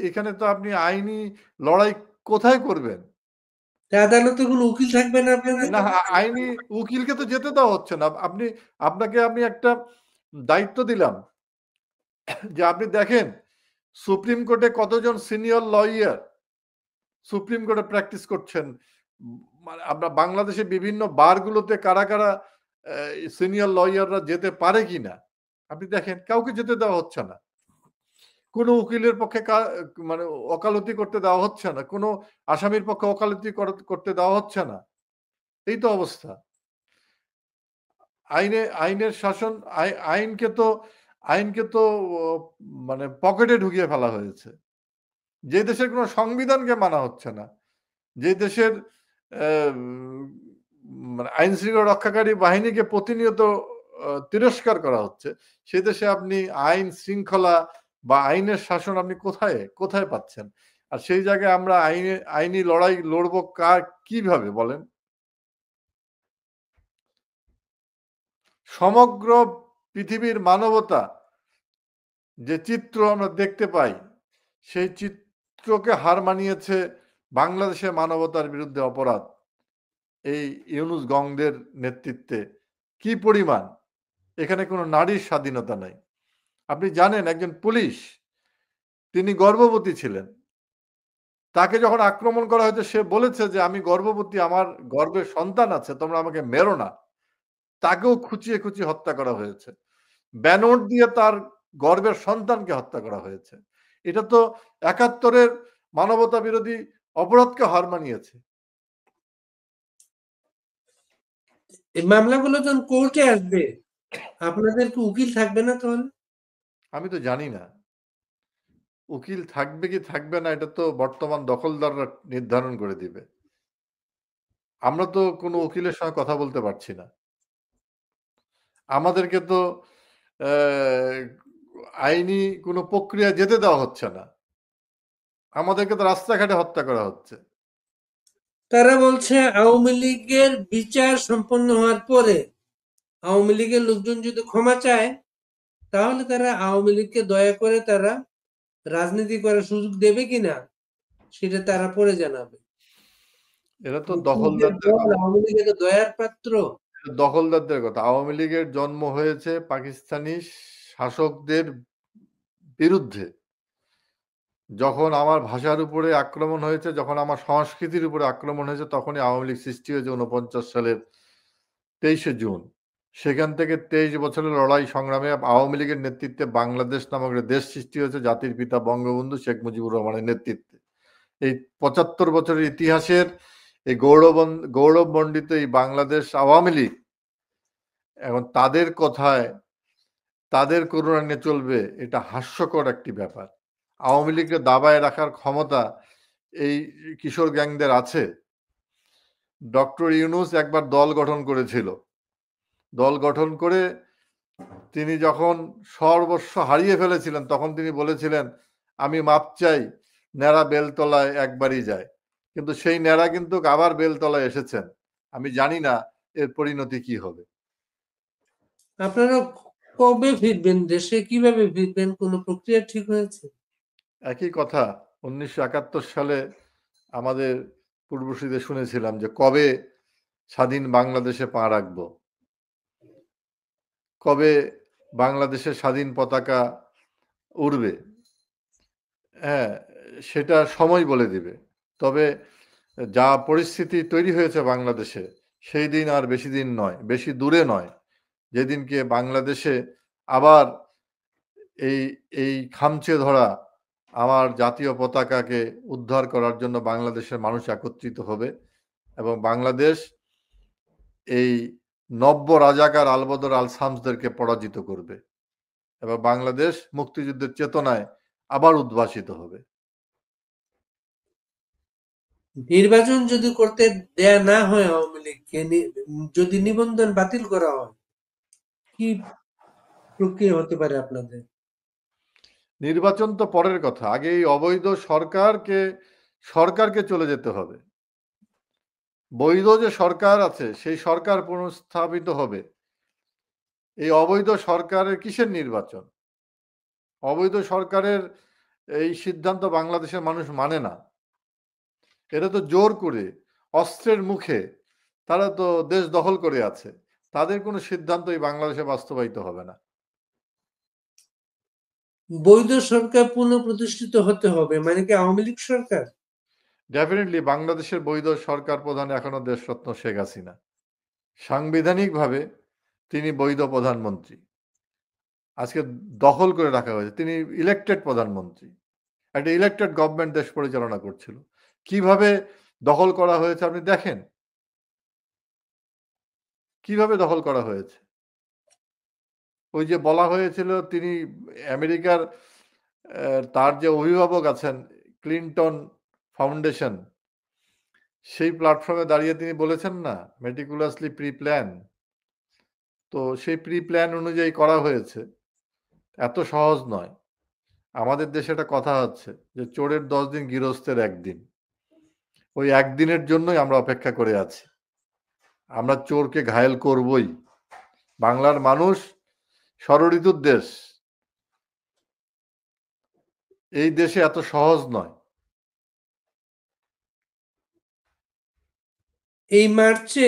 এখানে তো আপনি আইনি লড়াই কোথায় করবেন? আদালতে কোনো উকিল থাকবে না আপনাদের? না, আইনি উকিলকে তো যেতে দেওয়া হচ্ছে না। আপনাকে আমি একটা দায়িত্ব দিলাম যে আপনি দেখেন সুপ্রিম কোর্টে কতজন সিনিয়র লয়ার সুপ্রিম কোর্টে প্র্যাকটিস করছেন। মানে আমরা বাংলাদেশে বিভিন্ন বারগুলোতে কারা কারা সিনিয়র লয়াররা যেতে পারে কিনা আপনি দেখেন, কাউকে যেতে দেওয়া হচ্ছে না। কোনো উকিলের পক্ষে মানে ওকালতি করতে দেওয়া হচ্ছে না, কোনো আসামির পক্ষে ওকালতি করতে দেওয়া হচ্ছে না। এই তো অবস্থা। আইনের শাসন, আইনকে তো মানে পকেটে ঢুকিয়ে ফেলা হয়েছে। যে দেশের কোনো সংবিধানকে মানা হচ্ছে না, যে দেশের মানে আইন শৃঙ্খলা রক্ষাকারী বাহিনীকে প্রতিনিয়ত তিরস্কার করা হচ্ছে, সে দেশে আপনি আইন শৃঙ্খলা বা আইনের শাসন আপনি কোথায় পাচ্ছেন? আর সেই জায়গায় আমরা আইনি লড়াই লড়বো কিভাবে বলেন? সমগ্র পৃথিবীর মানবতা যে চিত্র আমরা দেখতে পাই, সেই চিত্রকে হার মানিয়েছে বাংলাদেশের মানবতার বিরুদ্ধে অপরাধ। এই ইউনুস গংদের নেতৃত্বে কি পরিমাণ! এখানে কোনো নারীর স্বাধীনতা নাই। আপনি জানেন একজন পুলিশ, তিনি গর্ভবতী ছিলেন। তাকে যখন আক্রমণ করা হয়েছে সে বলেছে যে আমি গর্ভবতী, আমার গর্ভে সন্তান আছে, তোমরা আমাকে মেরো না। তাকেও খুঁচিয়ে হত্যা করা হয়েছে। ব্যানর দিয়ে তার গর্ভের সন্তানকে হত্যা করা হয়েছে। এটা তো ৭১-এর মানবতা বিরোধী অপরাধকে হার মানিয়েছে। এই মামলাগুলো যখন কোর্টে আসবে, আপনাদের কি উকিল থাকবে না তাহলে? আমি তো জানি না উকিল থাকবে কি থাকবে না, এটা তো বর্তমান দখলদাররা নির্ধারণ করে দিবে। আমরা তো কোনো উকিলের সঙ্গে কথা বলতে পারছি না। আমাদেরকে তো আইনি কোনো প্রক্রিয়া যেতে দেওয়া হচ্ছে না। আমাদেরকে তো রাস্তাঘাটে হত্যা করা হচ্ছে। তারা বলছে আওয়ামী লীগের বিচার সম্পন্ন হওয়ার পরে আওয়ামী লীগের লোকজন যদি ক্ষমা চায়, তাহলে তারা আওয়ামী লীগকে দয়া করে তারা রাজনীতি করার সুযোগ দেবে কিনা সেটা তারা পরে জানাবে। এরা তো মুক্তিযুদ্ধের দখলদারদের দল কথা। আওয়ামী লীগের দয়ার পাত্র। দখলদারদের কথা। আওয়ামী লীগের জন্ম হয়েছে পাকিস্তানি শাসকদের বিরুদ্ধে। যখন আমার ভাষার উপরে আক্রমণ হয়েছে, যখন আমার সংস্কৃতির উপরে আক্রমণ হয়েছে, তখনই আওয়ামী লীগ সৃষ্টি হয়েছে ৪৯ সালের ২৩শে জুন। সেখান থেকে ২৩ বছরের লড়াই সংগ্রামে আওয়ামী লীগের নেতৃত্বে বাংলাদেশ নামক একটা দেশ সৃষ্টি হয়েছে জাতির পিতা বঙ্গবন্ধু শেখ মুজিবুর রহমানের নেতৃত্বে। এই ৭৫ বছরের ইতিহাসের এই গৌরবমণ্ডিত এই বাংলাদেশ আওয়ামী লীগ এখন তাদের কথায়, তাদের করুণা নিয়ে চলবে, এটা হাস্যকর একটি ব্যাপার। আওয়ামী লীগকে দাবায় রাখার ক্ষমতা এই কিশোর গ্যাংদের আছে। ডক্টর ইউনূস একবার দল গঠন করেছিল। দল গঠন করে তিনি যখন সর্বস্ব হারিয়ে ফেলেছিলেন, তখন তিনি বলেছিলেন, আমি মাপ চাই, ন্যাড়া বেলতলায় একবারই যায়। কিন্তু সেই ন্যাড়া কিন্তু আবার বেলতলায় এসেছেন। আমি জানি না এর পরিণতি কি হবে। আপনারা কবে ফিরবেন দেশে? কিভাবে ফিরবেন? কোনো প্রক্রিয়া ঠিক হয়েছে? একই কথা ১৯৭১ সালে আমাদের পূর্বসূরিদের শুনেছিলাম যে কবে স্বাধীন বাংলাদেশে পা রাখবো, কবে বাংলাদেশের স্বাধীন পতাকা উড়বে। হ্যাঁ, সেটা সময় বলে দিবে। তবে যা পরিস্থিতি তৈরি হয়েছে বাংলাদেশে, সেই দিন আর বেশি দিন নয়, বেশি দূরে নয়। যেদিনকে বাংলাদেশে আবার এই এই খামচে ধরা আমার জাতীয় পতাকাকে উদ্ধার করার জন্য বাংলাদেশের মানুষ একত্রিত হবে এবং বাংলাদেশ এই নব্য রাজাকার আলবদর আল শামসদেরকে পরাজিত করবে এবং বাংলাদেশ মুক্তিযুদ্ধের চেতনায় আবার উদ্ভাসিত হবে। নির্বাচন যদি করতে দেয়া না হয় আওয়ামী লীগকে, যদি নিবন্ধন বাতিল করা হয়, কি প্রক্রিয়া হতে পারে আপনাদের? নির্বাচন তো পরের কথা, আগে এই অবৈধ সরকারকে চলে যেতে হবে। বৈধ যে সরকার আছে সেই সরকার পুনঃস্থাপিত হবে। এই অবৈধ সরকারের কিসের নির্বাচন? অবৈধ সরকারের এই সিদ্ধান্ত বাংলাদেশের মানুষ মানে না। এটা তো জোর করে অস্ত্রের মুখে তারা তো দেশ দখল করে আছে। তাদের কোনো সিদ্ধান্তই বাংলাদেশে বাস্তবায়িত হবে না। বৈধ সরকার পুনঃপ্রতিষ্ঠিত হতে হবে মানে কি আওয়ামী লীগ সরকার? ডেফিনেটলি বাংলাদেশের বৈধ সরকার প্রধান এখনো দেশরত্ন শেখ হাসিনা। সাংবিধানিকভাবে তিনি বৈধ প্রধানমন্ত্রী। আজকে দখল করে রাখা হয়েছে। তিনি ইলেক্টেড প্রধানমন্ত্রী। একটা ইলেক্টেড গভর্নমেন্ট দেশ পরিচালনা করছিল। কিভাবে দখল করা হয়েছে আপনি দেখেন। কিভাবে দখল করা হয়েছে? ওই যে বলা হয়েছিল তিনি আমেরিকার তার যে অভিভাবক আছেন ক্লিনটন ফাউন্ডেশন, সেই প্ল্যাটফর্মে দাঁড়িয়ে তিনি বলেছেন না মেটিকুলাসলি প্রি প্ল্যান। তো সেই প্রি প্ল্যান অনুযায়ী করা হয়েছে। এত সহজ নয়। আমাদের দেশে একটা কথা হচ্ছে যে চোরের 10 দিন গৃহস্থের 1 দিন। ওই 1 দিনের জন্যই আমরা অপেক্ষা করে আছি। আমরা চোরকে ঘায়েল করবই। বাংলার মানুষ ষড়ঋতুর দেশ। এই দেশে এত সহজ নয়। এই মার্চে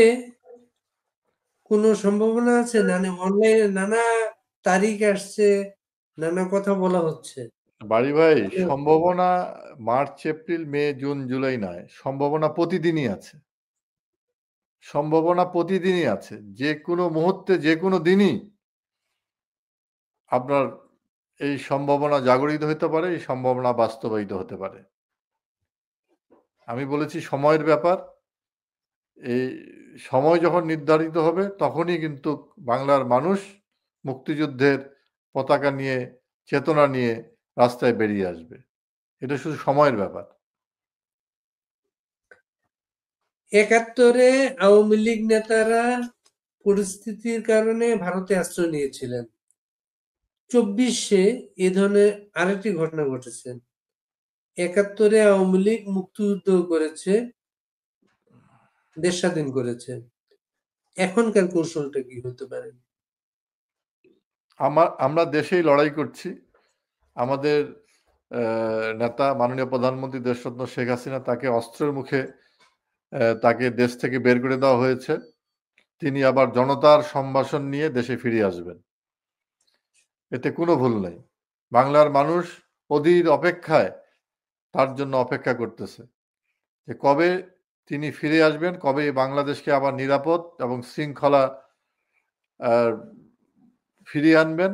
কোনো সম্ভাবনা আছে? অনলাইনে নানা তারিখ আসছে, নানা কথা বলা হচ্ছে। বাড়ি ভাই, সম্ভাবনা মার্চ, এপ্রিল, মে, জুন, জুলাই নয়। সম্ভাবনা প্রতিদিনই আছে। সম্ভাবনা প্রতিদিনই আছে। যেকোনো মুহূর্তে যেকোনো দিনই আপনার এই সম্ভাবনা জাগরিত হতে পারে, এই সম্ভাবনা বাস্তবায়িত হতে পারে। আমি বলেছি সময়ের ব্যাপার। এই সময় যখন নির্ধারিত হবে তখনই কিন্তু বাংলার মানুষ মুক্তিযুদ্ধের পতাকা নিয়ে, চেতনা নিয়ে রাস্তায় বেরিয়ে আসবে। এটা শুধু সময়ের ব্যাপার। ৭১-এ আওয়ামী লীগ নেতারা পরিস্থিতির কারণে ভারতে আশ্রয় নিয়েছিলেন। ২৪-এ এ ধরনের আরেকটি ঘটনা ঘটেছে। ৭১-এ আওয়ামী লীগ মুক্তিযুদ্ধ করেছে, দেশ স্বাধীন করেছে। এখনকার কৌশলটা কি হতে পারে? আমরা দেশেই লড়াই করছি। আমাদের নেতা মাননীয় প্রধানমন্ত্রী দেশরত্ন শেখ হাসিনা তাকে অস্ত্রের মুখে তাকে দেশ থেকে বের করে দেওয়া হয়েছে। তিনি আবার জনতার সম্ভাষণ নিয়ে দেশে ফিরে আসবেন। এতে কোনো ভুল নাই। বাংলার মানুষ অধীর অপেক্ষায় তার জন্য অপেক্ষা করতেছে যে কবে তিনি ফিরে আসবেন, কবে এই বাংলাদেশকে আবার নিরাপদ এবং শৃঙ্খলা ফিরিয়ে আনবেন,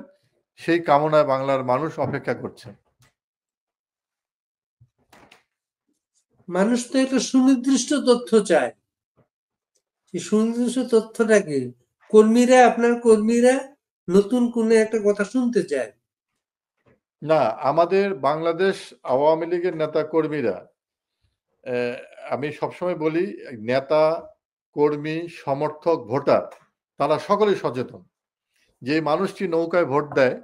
সেই কামনায় বাংলার মানুষ অপেক্ষা করছে। মানুষ তো একটা সুনির্দিষ্ট তথ্য চায়। সেই সুনির্দিষ্ট তথ্যটা কি? আপনার কর্মীরা নতুন কোনো একটা কথা শুনতে চায়। না, আমাদের বাংলাদেশ আওয়ামী লীগের নেতা কর্মীরা, আমি সবসময় বলি নেতা, কর্মী, সমর্থক, ভোটার তারা সকলেই সচেতন। যে মানুষটি নৌকায় ভোট দেয়,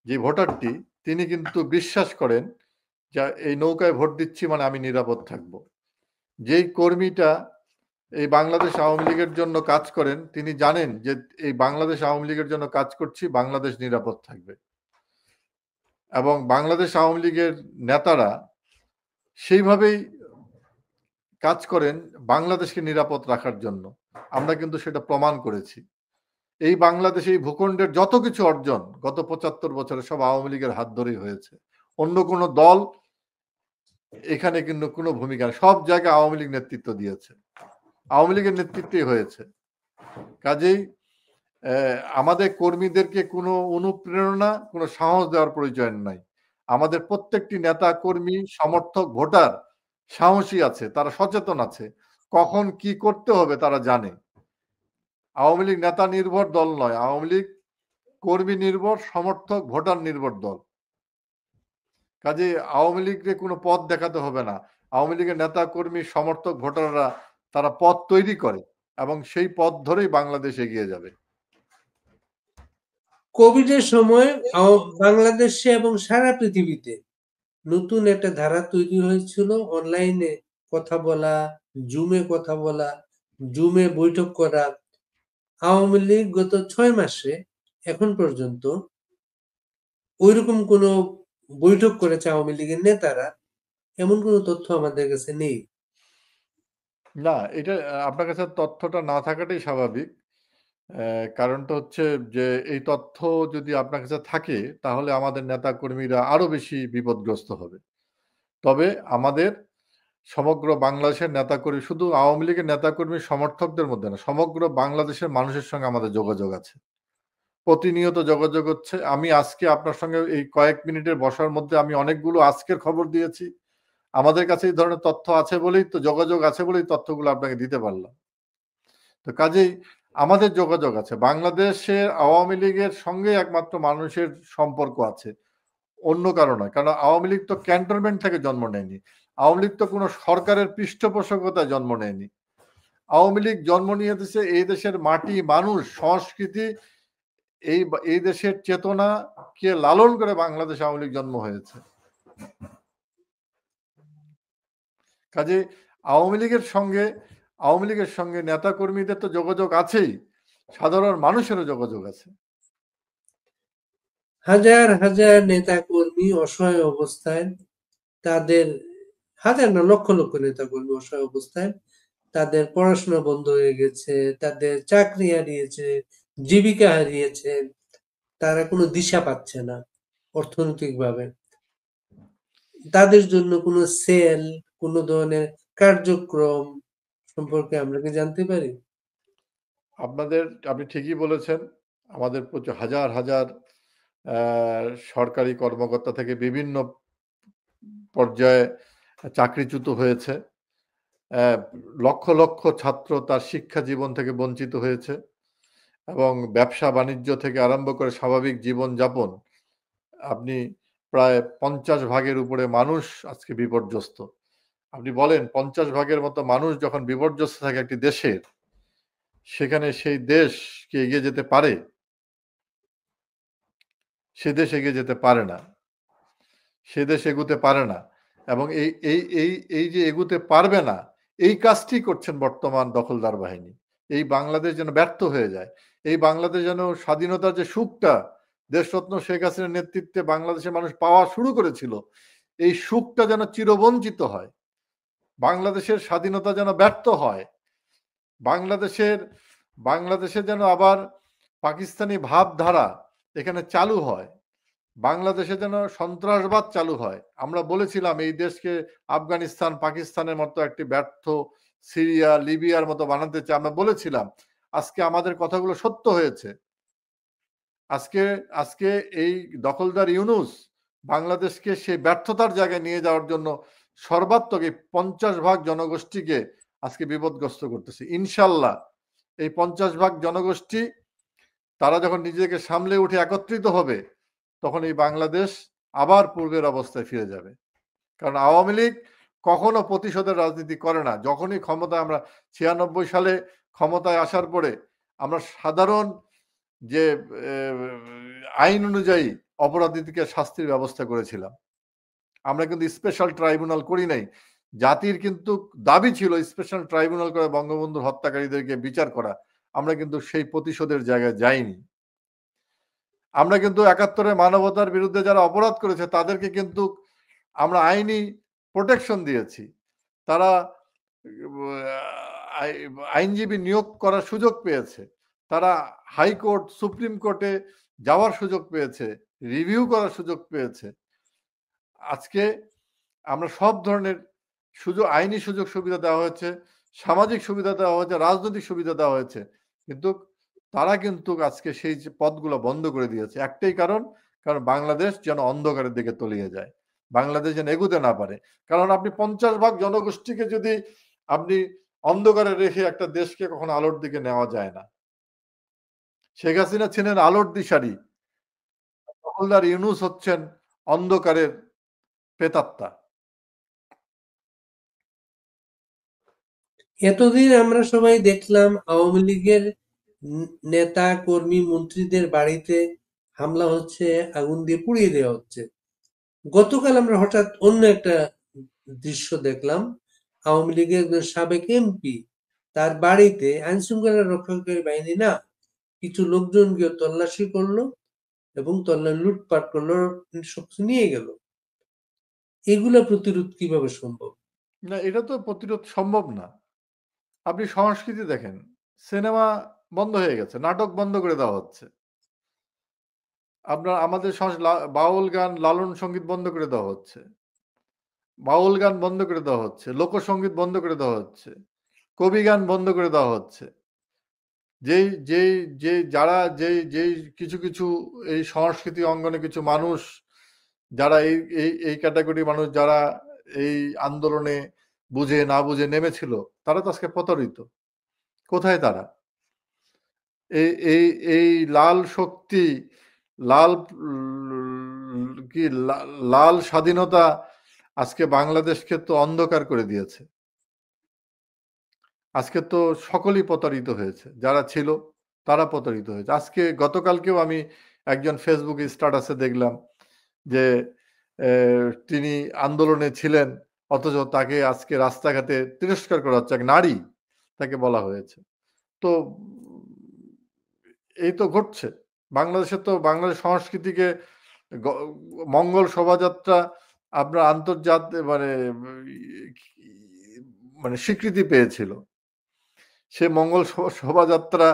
যে ভোটারটি, তিনি কিন্তু বিশ্বাস করেন যে এই নৌকায় ভোট দিচ্ছি মানে আমি নিরাপদ থাকব। যেই কর্মীটা এই বাংলাদেশ আওয়ামী লীগের জন্য কাজ করেন, তিনি জানেন যে এই বাংলাদেশ আওয়ামী লীগের জন্য কাজ করছি, বাংলাদেশ নিরাপদ থাকবে। এবং বাংলাদেশ আওয়ামী লীগের নেতারা সেইভাবেই কাজ করেন বাংলাদেশকে নিরাপদ রাখার জন্য। আমরা কিন্তু সেটা প্রমাণ করেছি। এই বাংলাদেশে এই ভূখণ্ডের যত কিছু অর্জন গত ৭৫ বছরে সব আওয়ামী লীগের হাত ধরেই হয়েছে। অন্য কোনো দল এখানে কিন্তু কোনো ভূমিকা নেই। সব জায়গায় আওয়ামী লীগ নেতৃত্ব দিয়েছে। আওয়ামী লীগের নেতৃত্বেই হয়েছে। কাজেই আমাদের কর্মীদেরকে কোনো অনুপ্রেরণা, কোনো সাহস দেওয়ার প্রয়োজন নাই। আমাদের প্রত্যেকটি নেতা, কর্মী, সমর্থক, ভোটার সাহসী আছে, তারা সচেতন আছে। কখন কি করতে হবে তারা জানে। আওয়ামী লীগ নেতা নির্ভর দল নয়, আওয়ামী লীগ কর্মী নির্ভর, সমর্থক, ভোটার নির্ভর দল। কাজেই আওয়ামী লীগকে কোনো পথ দেখাতে হবে না। আওয়ামী লীগের নেতা, কর্মী, সমর্থক, ভোটাররা তারা পথ তৈরি করে এবং সেই পথ ধরেই বাংলাদেশ এগিয়ে যাবে। কোভিডের সময় বাংলাদেশে এবং সারা পৃথিবীতে নতুন একটা ধারা তৈরি হয়েছিল, অনলাইনে কথা বলা, জুমে কথা বলা, জুমে বৈঠক করা। আওয়ামী লীগ গত ৬ মাসে এখন পর্যন্ত ওইরকম কোনো বৈঠক করেছে আওয়ামী লীগের নেতারা, এমন কোনো তথ্য আমাদের কাছে নেই। না, এটা আপনার কাছে তথ্যটা না থাকাটাই স্বাভাবিক। কারণটা হচ্ছে যে এই তথ্য যদি আপনার কাছে থাকে তাহলে আমাদের নেতাকর্মীরা আরো বেশি বিপদগ্রস্ত হবে। তবে আমাদের সমগ্র বাংলাদেশের নেতাকর্মী, শুধু আওয়ামী লীগের নেতাকর্মী সমর্থকদের মধ্যে না, সমগ্র বাংলাদেশের মানুষের সঙ্গে আমাদের যোগাযোগ আছে। প্রতিনিয়ত যোগাযোগ হচ্ছে। আমি আজকে আপনার সঙ্গে এই কয়েক মিনিটের বসার মধ্যে আমি অনেকগুলো আজকের খবর দিয়েছি। আমাদের কাছে এই ধরনের তথ্য আছে বলেই তো, যোগাযোগ আছে বলেই তথ্যগুলো আপনাকে দিতে পারলাম। তো কাজেই আমাদের যোগাযোগ আছে। বাংলাদেশের আওয়ামী লীগের সঙ্গে একমাত্র মানুষের সম্পর্ক আছে, অন্য কারো নয়। কারণ আওয়ামী লীগ তো ক্যান্টনমেন্ট থেকে জন্ম নেয়নি। আওয়ামী লীগ তো কোনো সরকারের পৃষ্ঠপোষকতায় জন্ম নেয়নি। আওয়ামী লীগ জন্ম নিয়েছে এই দেশের মাটি, মানুষ, সংস্কৃতি, এই দেশের চেতনাকে লালন করে বাংলাদেশ আওয়ামী লীগ জন্ম হয়েছে। কাজে আওয়ামী লীগের সঙ্গে নেতাকর্মীদের তো যোগাযোগ আছেই, সাধারণ মানুষেরও যোগাযোগ আছে। হাজার হাজার নেতা কর্মী অসহায় অবস্থায়, তাদের হাজার না লক্ষ লক্ষ নেতা কর্মী অসহায় অবস্থায়, তাদের পড়াশোনা বন্ধ হয়ে গেছে, তাদের চাকরি হারিয়েছে, জীবিকা হারিয়েছে, তারা কোনো দিশা পাচ্ছে না অর্থনৈতিকভাবে। তাদের জন্য কোনো সেল, কোনো ধরনের কার্যক্রম সম্পর্কে আমরা কি জানতে পারি? আপনি ঠিকই বলেছেন। আমাদের প্রচুর হাজার হাজার সরকারি কর্মকর্তা থেকে বিভিন্ন পর্যায়ে চাকরিচ্যুত হয়েছে। লক্ষ লক্ষ ছাত্র তার শিক্ষা জীবন থেকে বঞ্চিত হয়েছে এবং ব্যবসা বাণিজ্য থেকে আরম্ভ করে স্বাভাবিক জীবনযাপন, আপনি প্রায় ৫০ ভাগের উপরে মানুষ আজকে বিপর্যস্ত। আপনি বলেন ৫০ ভাগের মতো মানুষ যখন বিপর্যস্ত থাকে একটি দেশের, সেখানে সেই দেশ কি এগিয়ে যেতে পারে? সে দেশ এগিয়ে যেতে পারে না। সে দেশ এগুতে পারে না। এবং এই যে এগুতে পারবে না, এই কাজটি করছেন বর্তমান দখলদার বাহিনী। এই বাংলাদেশ যেন ব্যর্থ হয়ে যায়। এই বাংলাদেশ যেন স্বাধীনতার যে সুখটা দেশরত্ন শেখ হাসিনার নেতৃত্বে বাংলাদেশের মানুষ পাওয়া শুরু করেছিল, এই সুখটা যেন চিরবঞ্চিত হয়। বাংলাদেশের স্বাধীনতা যেন ব্যর্থ হয়। বাংলাদেশের বাংলাদেশে যেন আবার পাকিস্তানি ভাবধারা এখানে চালু হয়। বাংলাদেশে যেন সন্ত্রাসবাদ চালু হয়। আমরা বলেছিলাম এই দেশকে আফগানিস্তান, পাকিস্তানের মতো একটি ব্যর্থ, সিরিয়া, লিবিয়ার মতো বানাতে চাই, আমরা বলেছিলাম। আজকে আমাদের কথাগুলো সত্য হয়েছে। আজকে আজকে এই দখলদার ইউনূস বাংলাদেশকে সেই ব্যর্থতার জায়গায় নিয়ে যাওয়ার জন্য সর্বাত্মক এই ৫০ ভাগ জনগোষ্ঠীকে আজকে বিপদগ্রস্ত করতেছে। ইনশাআল্লাহ এই ৫০ ভাগ জনগোষ্ঠী তারা যখন নিজেকে সামলে উঠে একত্রিত হবে, তখন এই বাংলাদেশ আবার পূর্বের অবস্থায় ফিরে যাবে। কারণ আওয়ামী লীগ কখনো প্রতিশোধের রাজনীতি করে না। যখনই ক্ষমতায় আমরা ৯৬ সালে ক্ষমতায় আসার পরে আমরা সাধারণ যে আইন অনুযায়ী অপরাধীদেরকে শাস্তির ব্যবস্থা করেছিলাম। আমরা কিন্তু স্পেশাল ট্রাইব্যুনাল করি নাই। জাতির কিন্তু দাবি ছিল স্পেশাল ট্রাইব্যুনাল করে বঙ্গবন্ধুর হত্যাকারীদেরকে বিচার করা। আমরা কিন্তু সেই প্রতিশোধের জায়গায় যাইনি। আমরা কিন্তু ৭১ মানবতার বিরুদ্ধে যারা অপরাধ করেছে তাদেরকে কিন্তু আমরা আইনি প্রোটেকশন দিয়েছি। তারা আইনজীবী নিয়োগ করার সুযোগ পেয়েছে। তারা হাইকোর্ট, সুপ্রিম কোর্টে যাওয়ার সুযোগ পেয়েছে, রিভিউ করার সুযোগ পেয়েছে। আজকে আমরা সব ধরনের আইনি সুযোগ সুবিধা দেওয়া হয়েছে, সামাজিক সুবিধা দেওয়া হয়েছে, রাজনৈতিক সুবিধা দেওয়া হয়েছে। কিন্তু তারা কিন্তু আজকে সেই যে পথগুলো বন্ধ করে দিয়েছে। একটাই কারণ বাংলাদেশ যেন অন্ধকারের দিকে তলিয়ে যায়। বাংলাদেশ যেন এগুতে না পারে। কারণ আপনি ৫০ ভাগ জনগোষ্ঠীকে যদি আপনি অন্ধকারে রেখে একটা দেশকে কখনো আলোর দিকে নেওয়া যায় না। শেখ হাসিনা ছিলেন আলোর দিশারি। দখলদার ইউনূস হচ্ছেন অন্ধকারের প্রেতাত্মা। এতদিন আমরা সবাই দেখলাম আওয়ামী লীগের নেতা কর্মী মন্ত্রীদের বাড়িতে হামলা হচ্ছে, আগুন দিয়ে পুড়িয়ে দেওয়া হচ্ছে। গতকাল আমরা হঠাৎ অন্য একটা দৃশ্য দেখলাম। আওয়ামী লীগের একজন সাবেক এমপি, তার বাড়িতে আইন শৃঙ্খলা রক্ষাকারী বাহিনী না, কিছু লোকজন গিয়ে তল্লাশি করলো এবং লুটপাট করলো, সবকিছু নিয়ে গেল। এগুলা প্রতিরোধ কিভাবে সম্ভব? না, এটা তো প্রতিরোধ সম্ভব না। আপনি সংস্কৃতি দেখেন, সিনেমা বন্ধ হয়ে গেছে, নাটক বন্ধ করে দেওয়া হচ্ছে। আপনার আমাদের বাউল গান, লালন সঙ্গীত বন্ধ করে দেওয়া হচ্ছে। বাউল গান বন্ধ করে দেওয়া হচ্ছে, লোকসঙ্গীত বন্ধ করে দেওয়া হচ্ছে, কবি গান বন্ধ করে দেওয়া হচ্ছে। যেই যেই যে যারা যেই কিছু কিছু এই সংস্কৃতি অঙ্গনে কিছু মানুষ, যারা এই ক্যাটাগরি মানুষ, যারা এই আন্দোলনে বুঝে না বুঝে নেমেছিল, তারা তো আজকে প্রতারিত। কোথায় তারা? এই এই এই লাল শক্তি, লাল কি লাল স্বাধীনতা আজকে বাংলাদেশকে তো অন্ধকার করে দিয়েছে। আজকে তো সকলেই প্রতারিত হয়েছে, যারা ছিল তারা প্রতারিত হয়েছে। আজকে গতকালকেও আমি একজন ফেসবুক স্ট্যাটাসে দেখলাম যে তিনি আন্দোলনে ছিলেন, অথচ তাকে আজকে রাস্তাঘাটে তিরস্কার করা হচ্ছে, এক নারী তাকে বলা হয়েছে। তো এই তো ঘটছে বাংলাদেশে। তো বাংলাদেশ সংস্কৃতিকে মঙ্গল শোভাযাত্রা আপনার আন্তর্জাতিক মানে স্বীকৃতি পেয়েছিল। সে মঙ্গল শোভাযাত্রা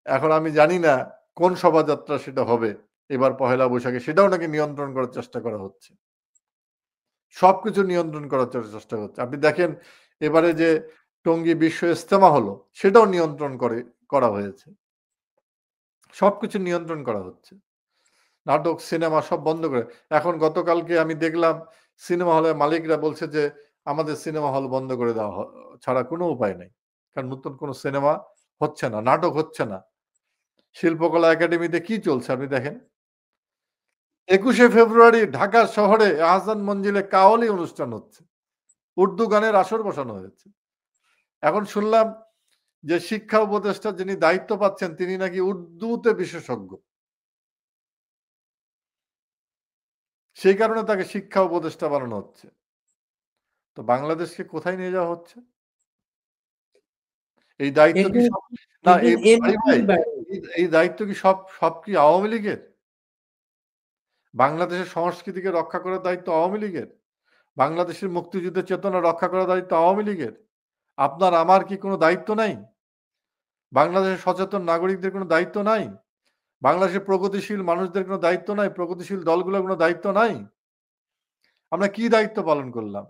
এখন আমি জানি না কোন শোভাযাত্রা সেটা হবে এবার পহেলা বৈশাখে, সেটাও নাকি নিয়ন্ত্রণ করার চেষ্টা করা হচ্ছে। সবকিছু নিয়ন্ত্রণ করার চেষ্টা হচ্ছে। আপনি দেখেন এবারে যে টঙ্গী বিশ্ব ইজতেমা হলো, সেটাও নিয়ন্ত্রণ করা হয়েছে। সবকিছু নিয়ন্ত্রণ করা হচ্ছে। নাটক, সিনেমা সব বন্ধ করে। এখন গতকালকে আমি দেখলাম সিনেমা হলের মালিকরা বলছে যে আমাদের সিনেমা হল বন্ধ করে দেওয়া ছাড়া কোনো উপায় নেই। কারণ নতুন কোনো সিনেমা হচ্ছে না, নাটক হচ্ছে না। শিল্পকলা একাডেমিতে কি চলছে আপনি দেখেন। ২১শে ফেব্রুয়ারি ঢাকা শহরে আহসান মঞ্জিলে কাওয়ালি অনুষ্ঠান হচ্ছে। উর্দু গানের আসর বসানো হয়েছে। এখন শুনলাম যে শিক্ষা উপদেষ্টা যিনি দায়িত্ব পাচ্ছেন, তিনি নাকি উর্দুতে বিশেষজ্ঞ। সেই কারণে তাকে শিক্ষা উপদেষ্টা বানানো হচ্ছে। তো বাংলাদেশকে কোথায় নিয়ে যাওয়া হচ্ছে? এই দায়িত্ব কি একজন সব না একজন এমপির বাইরে এই দায়িত্ব কি সব কি আওয়ামী লীগের? বাংলাদেশের সংস্কৃতিকে রক্ষা করার দায়িত্ব আওয়ামী লীগের? বাংলাদেশের মুক্তিযুদ্ধের চেতনা রক্ষা করার দায়িত্ব আওয়ামী লীগের? আপনার আমার কি কোনো দায়িত্ব নাই? বাংলাদেশের সচেতন নাগরিকদের কোনো দায়িত্ব নাই? বাংলাদেশের প্রগতিশীল মানুষদের কোনো দায়িত্ব নাই? প্রগতিশীল দলগুলোর কোনো দায়িত্ব নাই? আমরা কি দায়িত্ব পালন করলাম?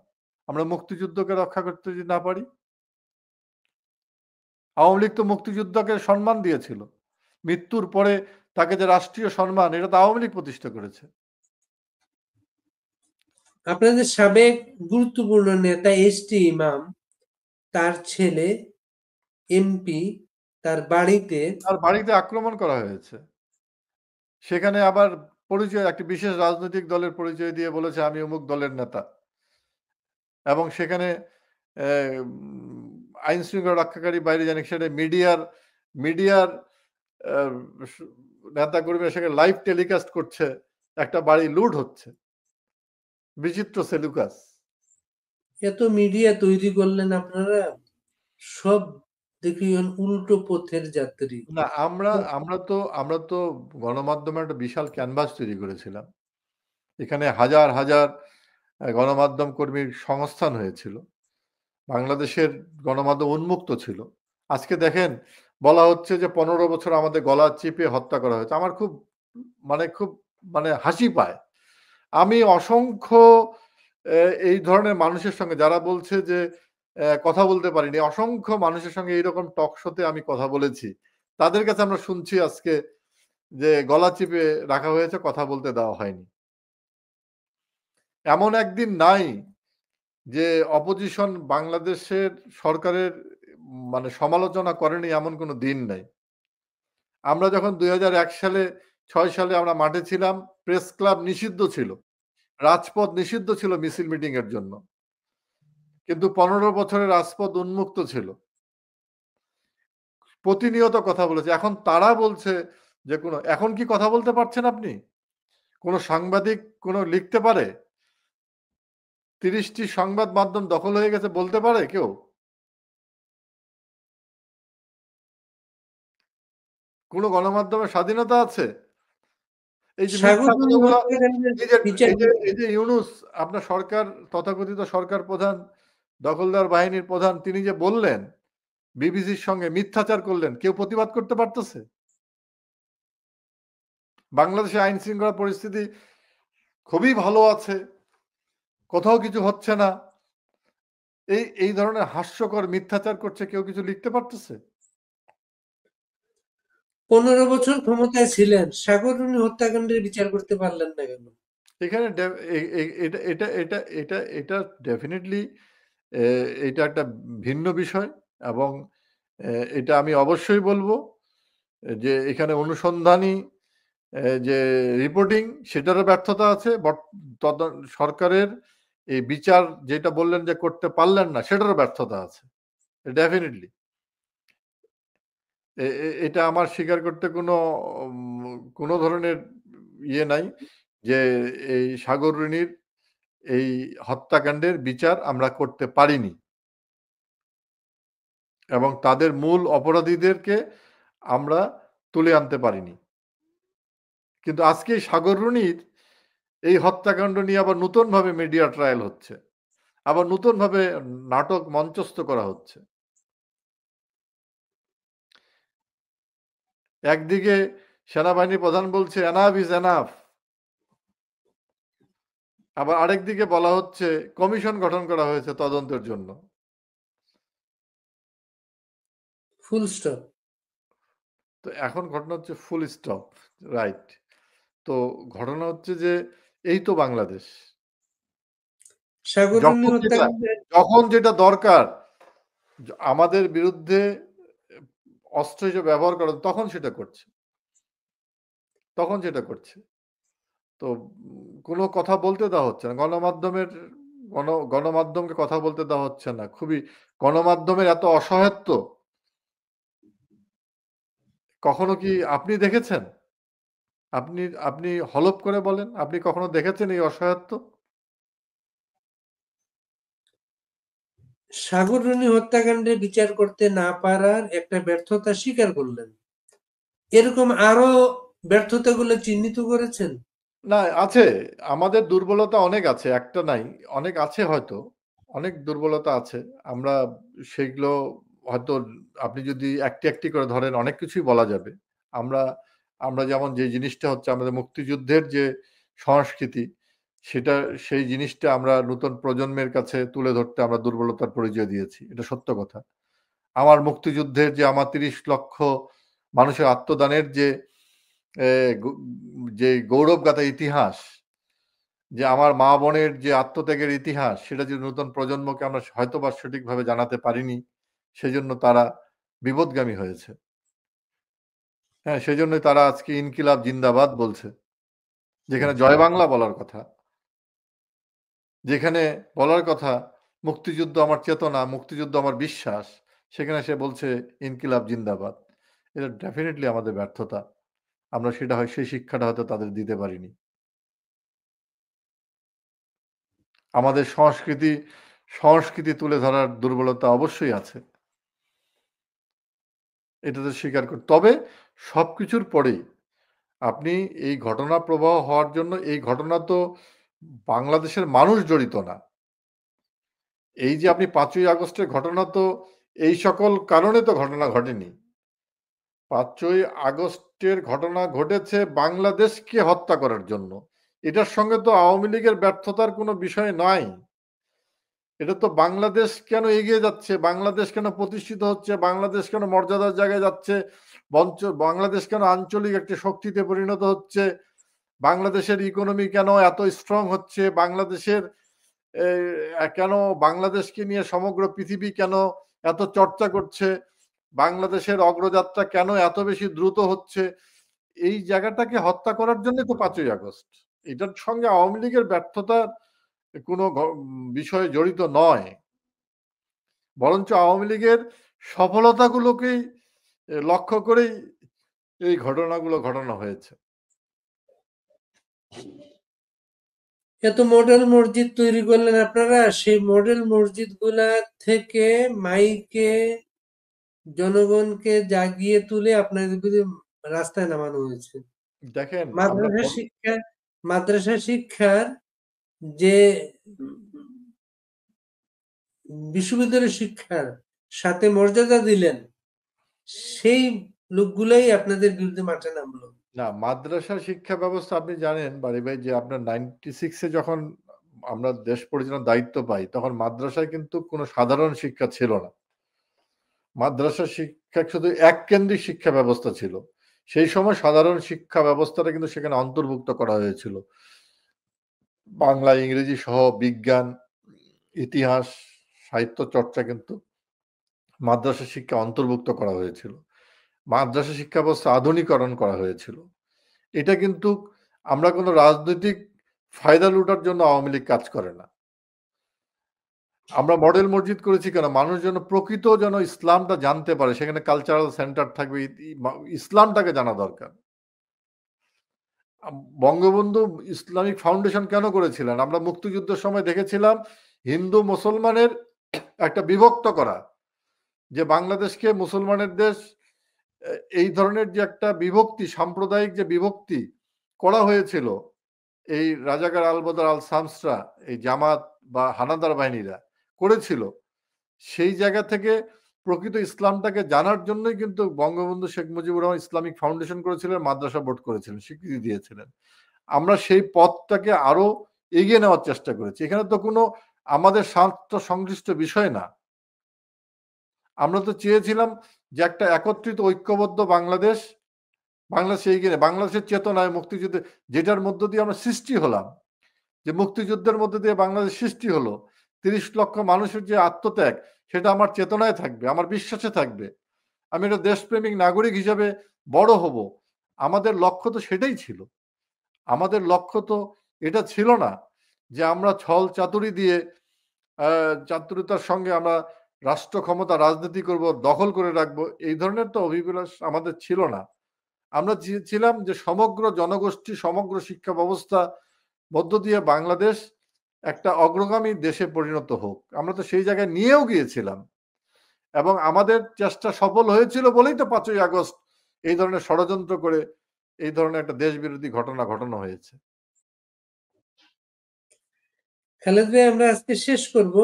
আমরা মুক্তিযুদ্ধকে রক্ষা করতে যদি না পারি? আওয়ামী লীগ তো মুক্তিযুদ্ধকে সম্মান দিয়েছিল। মৃত্যুর পরে তাকে যে রাষ্ট্রীয় সম্মান, এটা তো আওয়ামী লীগ প্রতিষ্ঠা করেছে। আপনাদের সাবেক গুরুত্বপূর্ণ নেতা এস.টি. ইমাম, তার ছেলে এমপি, তার বাড়িতে তার বাড়িতে আক্রমণ করা হয়েছে। সেখানে আবার পরিচয়, একটি বিশেষ রাজনৈতিক দলের পরিচয় দিয়ে বলেছে আমি অমুক দলের নেতা। এবং সেখানে আইন শৃঙ্খলা রক্ষাকারী বাইরে জানি সেটা মিডিয়ার নেতাকর্মীরা সেখানে লাইভ টেলিকাস্ট করছে, একটা বাড়ি লুট হচ্ছে। বিচিত্র সেলুকাস। এত মিডিয়া তৈরি করলেন আপনারা, সব দেখি উল্টো পথের যাত্রী। না, আমরা তো গণমাধ্যমে একটা বিশাল ক্যানভাস তৈরি করেছিলাম। এখানে হাজার হাজার গণমাধ্যম কর্মীর সংস্থান হয়েছিল। বাংলাদেশের গণমাধ্যম উন্মুক্ত ছিল। আজকে দেখেন বলা হচ্ছে যে ১৫ বছর আমাদের গলা চিপে হত্যা করা হয়েছে। আমার খুব হাসি পায়। আমি অসংখ্য এই ধরনের মানুষের সঙ্গে, যারা বলছে যে কথা বলতে পারিনি, অসংখ্য মানুষের সঙ্গে এইরকম টক শোতে আমি কথা বলেছি। তাদের কাছে আমরা শুনছি আজকে যে গলা চিপে রাখা হয়েছে, কথা বলতে দেওয়া হয়নি। এমন একদিন নাই যে অপোজিশন বাংলাদেশের সরকারের সমালোচনা করেনি, এমন কোনো দিন নাই। আমরা যখন ২০০১ সালে ৬ সালে আমরা মাঠে ছিলাম, প্রেস ক্লাব নিষিদ্ধ ছিল। রাজপথ নিষিদ্ধ ছিল মিছিল মিটিং এর জন্য। কিন্তু ১৫ বছরের রাজপথ উন্মুক্ত ছিল। প্রতিনিয়ত কথা বলেছে। এখন তারা বলছে যে এখন কি কথা বলতে পারছেন আপনি? কোন সাংবাদিক লিখতে পারে? ৩০টি সংবাদ মাধ্যম দখল হয়ে গেছে বলতে পারে কেউ? কোনো গণমাধ্যমের স্বাধীনতা আছে? এই যে মিথ্যা সাগররুনি কথাগুলা, হত্যাকাণ্ডের এই যে বিচার এই যে এই যে ইউনূস, আপনার সরকার, তথাকথিত সরকার প্রধান, দখলদার বাহিনীর প্রধান, তিনি যে বললেন, বিবিসির সঙ্গে মিথ্যাচার করলেন, কেউ প্রতিবাদ করতে পারতেছে? বাংলাদেশে আইন শৃঙ্খলা পরিস্থিতি খুবই ভালো আছে, কোথাও কিছু হচ্ছে না, এই ধরনের হাস্যকর মিথ্যাচার করছে, কেউ কিছু লিখতে পারতেছে? 15 বছর ক্ষমতায় ছিলেন, সাগররুনি হত্যাকাণ্ডের বিচার করতে পারলেন না কেন? এখানে এটা এটা এটা এটা এটা ডেফিনেটলি এটা একটা ভিন্ন বিষয়, এবং এটা আমি অবশ্যই বলবো যে এখানে অনুসন্ধানী যে রিপোর্টিং, সেটারও ব্যর্থতা আছে। সরকারের এই বিচার যেটা বললেন যে করতে পারলেন না, সেটারও ব্যর্থতা আছে ডেফিনেটলি। এটা আমার স্বীকার করতে কোনো ধরনের ইয়ে নাই যে এই সাগররুনির এই হত্যাকাণ্ডের বিচার আমরা করতে পারিনি, এবং তাদের মূল অপরাধীদেরকে আমরা তুলে আনতে পারিনি। কিন্তু আজকে সাগররুনির এই হত্যাকাণ্ড নিয়ে আবার নতুনভাবে মিডিয়া ট্রায়াল হচ্ছে, আবার নতুনভাবে নাটক মঞ্চস্থ করা হচ্ছে। একদিকে সেনাবাহিনী প্রধান বলছে এনাফ ইজ এনাফ, আবার আরেকদিকে বলা হচ্ছে কমিশন গঠন করা হয়েছে তদন্তের জন্য। Full stop. তো এখন ঘটনা হচ্ছে ফুল স্টপ, রাইট। তো ঘটনা হচ্ছে যে এই তো বাংলাদেশ। সাগররুনি যখন যেটা হত্যাকাণ্ডের যখন যেটা দরকার আমাদের বিরুদ্ধে অস্ত্র হিসেবে ব্যবহার করা, তখন সেটা করছে, তখন সেটা করছে। তো কোনো কথা বলতে দেওয়া হচ্ছে না। গণমাধ্যমকে কথা বলতে দেওয়া হচ্ছে না। খুবই গণমাধ্যমের এত অসহায়ত্ব কখনো কি আপনি দেখেছেন? আপনি আপনি হলফ করে বলেন, আপনি কখনো দেখেছেন এই অসহায়ত্ব? সাগররুনি হত্যাকাণ্ডের বিচার করতে না পারার একটা ব্যর্থতা স্বীকার করলেন। এরকম আরো ব্যর্থতাগুলো চিহ্নিত করেছেন? না, আছে। আমাদের দুর্বলতা অনেক আছে। একটা নাই, অনেক আছে হয়তো। অনেক দুর্বলতা আছে। আমরা সেগুলো হয়তো, আপনি যদি একটি করে ধরেন, অনেক কিছুই বলা যাবে। আমরা আমরা যেমন যে জিনিসটা হচ্ছে আমাদের মুক্তিযুদ্ধের যে সংস্কৃতি, সেটা, সেই জিনিসটা আমরা নতুন প্রজন্মের কাছে তুলে ধরতে আমরা দুর্বলতার পরিচয় দিয়েছি। এটা সত্য কথা। আমার মুক্তিযুদ্ধের যে আমার ৩০ লক্ষ মানুষের আত্মদানের যে এ গো যে গৌরবগাথা ইতিহাস, যে আমার মা-বোনের যে আত্মত্যাগের ইতিহাস, সেটা যদি নতুন প্রজন্মকে আমরা হয়তোবা সঠিকভাবে জানাতে পারিনি, সেজন্য তারা বিপথগামী হয়েছে। হ্যাঁ? সেজন্যই তারা আজকে ইনকিলাব জিন্দাবাদ বলছে। যেখানে জয় বাংলা বলার কথা। যেখানে বলার কথা মুক্তিযুদ্ধ আমার চেতনা, মুক্তিযুদ্ধ আমার বিশ্বাস, সেখানে সে বলছে ইনকিলাব জিন্দাবাদ। এটা ডেফিনিটলি আমাদের ব্যর্থতা। আমরা সেই শিক্ষাটা হয়তো তাদের দিতে পারিনি। আমাদের সংস্কৃতি তুলে ধরার দুর্বলতা অবশ্যই আছে। এটা তো স্বীকার তবে সবকিছুর পরেই আপনি এই ঘটনা প্রবাহ হওয়ার জন্য, এই ঘটনা তো বাংলাদেশের মানুষ জড়িত না। এই যে আপনি ৫ই আগস্টের ঘটনা, তো এই সকল কারণে তো ঘটনা ঘটেনি। ৫ই আগস্টের ঘটনা ঘটেছে বাংলাদেশকে হত্যা করার জন্য। এটার সঙ্গে তো আওয়ামী লীগের ব্যর্থতার কোনো বিষয় নাই। এটা তো বাংলাদেশ কেন এগিয়ে যাচ্ছে, বাংলাদেশ কেন প্রতিষ্ঠিত হচ্ছে, বাংলাদেশ কেন মর্যাদার জায়গায় যাচ্ছে, বাংলাদেশ কেন আঞ্চলিক একটি শক্তিতে পরিণত হচ্ছে, বাংলাদেশের ইকোনমি কেন এত স্ট্রং হচ্ছে, বাংলাদেশের কেন, বাংলাদেশকে নিয়ে সমগ্র পৃথিবী কেন এত চর্চা করছে, বাংলাদেশের অগ্রযাত্রা কেন এত বেশি দ্রুত হচ্ছে, এই জায়গাটাকে হত্যা করার জন্য তো ৫ই আগস্ট। এটার সঙ্গে আওয়ামী লীগের ব্যর্থতার কোনো বিষয় জড়িত নয়। বরঞ্চ আওয়ামী লীগের সফলতাগুলোকেই লক্ষ্য করেই এই ঘটনাগুলো ঘটানো হয়েছে। এত মডেল মসজিদ তৈরি করলেন আপনারা, সেই মডেল মসজিদগুলা থেকে মাইকে জনগণকে জাগিয়ে তুলে আপনাদের বিরুদ্ধে রাস্তায় নামানো হয়েছে। দেখেন আমরা মাদ্রাসা শিক্ষা মাদ্রাসা শিক্ষার যে বিশ্ববিদ্যালয় শিক্ষার সাথে মর্যাদা দিলেন, সেই লোকগুলাই আপনাদের বিরুদ্ধে মাঠে নামলো। না, মাদ্রাসা শিক্ষা ব্যবস্থা আপনি জানেন বাড়ি ভাই যে আপনার 96-এ যখন আমরা দেশ পরিচালনার দায়িত্ব পাই তখন মাদ্রাসায় কিন্তু কোনো সাধারণ শিক্ষা ছিল না। মাদ্রাসা শিক্ষা শুধু এককেন্দ্রিক শিক্ষা ব্যবস্থা ছিল। সেই সময় সাধারণ শিক্ষা ব্যবস্থাটা কিন্তু সেখানে অন্তর্ভুক্ত করা হয়েছিল। বাংলা, ইংরেজি সহ বিজ্ঞান, ইতিহাস, সাহিত্য চর্চা কিন্তু মাদ্রাসা শিক্ষা অন্তর্ভুক্ত করা হয়েছিল। মাদ্রাসা শিক্ষা ব্যবস্থা আধুনিকরণ করা হয়েছিল। এটা কিন্তু আমরা কোনো রাজনৈতিক ফায়দা লুটার জন্য আওয়ামী লীগ কাজ করে না। আমরা মডেল মসজিদ করেছি কেন? মানুষ যেন প্রকৃত যেন ইসলামটা জানতে পারে। সেখানে কালচারাল সেন্টার থাকবে। ইসলামটাকে জানা দরকার। বঙ্গবন্ধু ইসলামিক ফাউন্ডেশন কেন করেছিলেন? আমরা মুক্তিযুদ্ধের সময় দেখেছিলাম হিন্দু মুসলমানের একটা বিভক্ত করা। যে বাংলাদেশকে মুসলমানের দেশ, এই ধরনের যে একটা বিভক্তি, সাম্প্রদায়িক যে বিভক্তি করা হয়েছিল, এই রাজাকার আল-বদর আল-শামসরা, এই জামাত বা হানাদার বাহিনীরা করেছিল, সেই জায়গা থেকে প্রকৃত ইসলামটাকে জানার জন্যই কিন্তু বঙ্গবন্ধু শেখ মুজিবুর রহমান ইসলামিক ফাউন্ডেশন করেছিলেন, মাদ্রাসা বোর্ড করেছিলেন, স্বীকৃতি দিয়েছিলেন। আমরা সেই পথটাকে আরো এগিয়ে নেওয়ার চেষ্টা করেছি। এখানে তো কোনো আমাদের স্বার্থ সংশ্লিষ্ট বিষয় না। আমরা তো চেয়েছিলাম যে একটা একত্রিত ঐক্যবদ্ধ বাংলাদেশ, বাংলাদেশে এগিয়ে বাংলাদেশের চেতনায় মুক্তিযুদ্ধে, যেটার মধ্য দিয়ে আমরা সৃষ্টি হলাম, যে মুক্তিযুদ্ধের মধ্যে দিয়ে বাংলাদেশ সৃষ্টি হলো, ৩০ লক্ষ মানুষের যে আত্মত্যাগ, সেটা আমার চেতনায় থাকবে, আমার বিশ্বাসে থাকবে। আমি একটা দেশপ্রেমিক নাগরিক হিসাবে বড় হব। আমাদের লক্ষ্য তো সেটাই ছিল। আমাদের লক্ষ্য তো এটা ছিল না যে আমরা ছল চাতুরি দিয়ে চাতুরিতার সঙ্গে আমরা রাষ্ট্র ক্ষমতা রাজনীতি করব, দখল করে রাখবো, এই ধরনের তো অভিলাষ আমাদের ছিল না। আমরা ছিলাম যে সমগ্র জনগোষ্ঠী, সমগ্র শিক্ষা ব্যবস্থা মধ্য দিয়ে বাংলাদেশ একটা অগ্রগামী দেশে পরিণত হোক। আমরা তো সেই জায়গায় নিয়েও গিয়েছিলাম এবং আমাদের চেষ্টা সফল হয়েছিল বলেই তো 5ই আগস্ট এই ধরনের ষড়যন্ত্র করে এই ধরনের একটা দেশ বিরোধী ঘটনা ঘটানো হয়েছে। খালেদ ভাই, আমরা আজকে শেষ করব।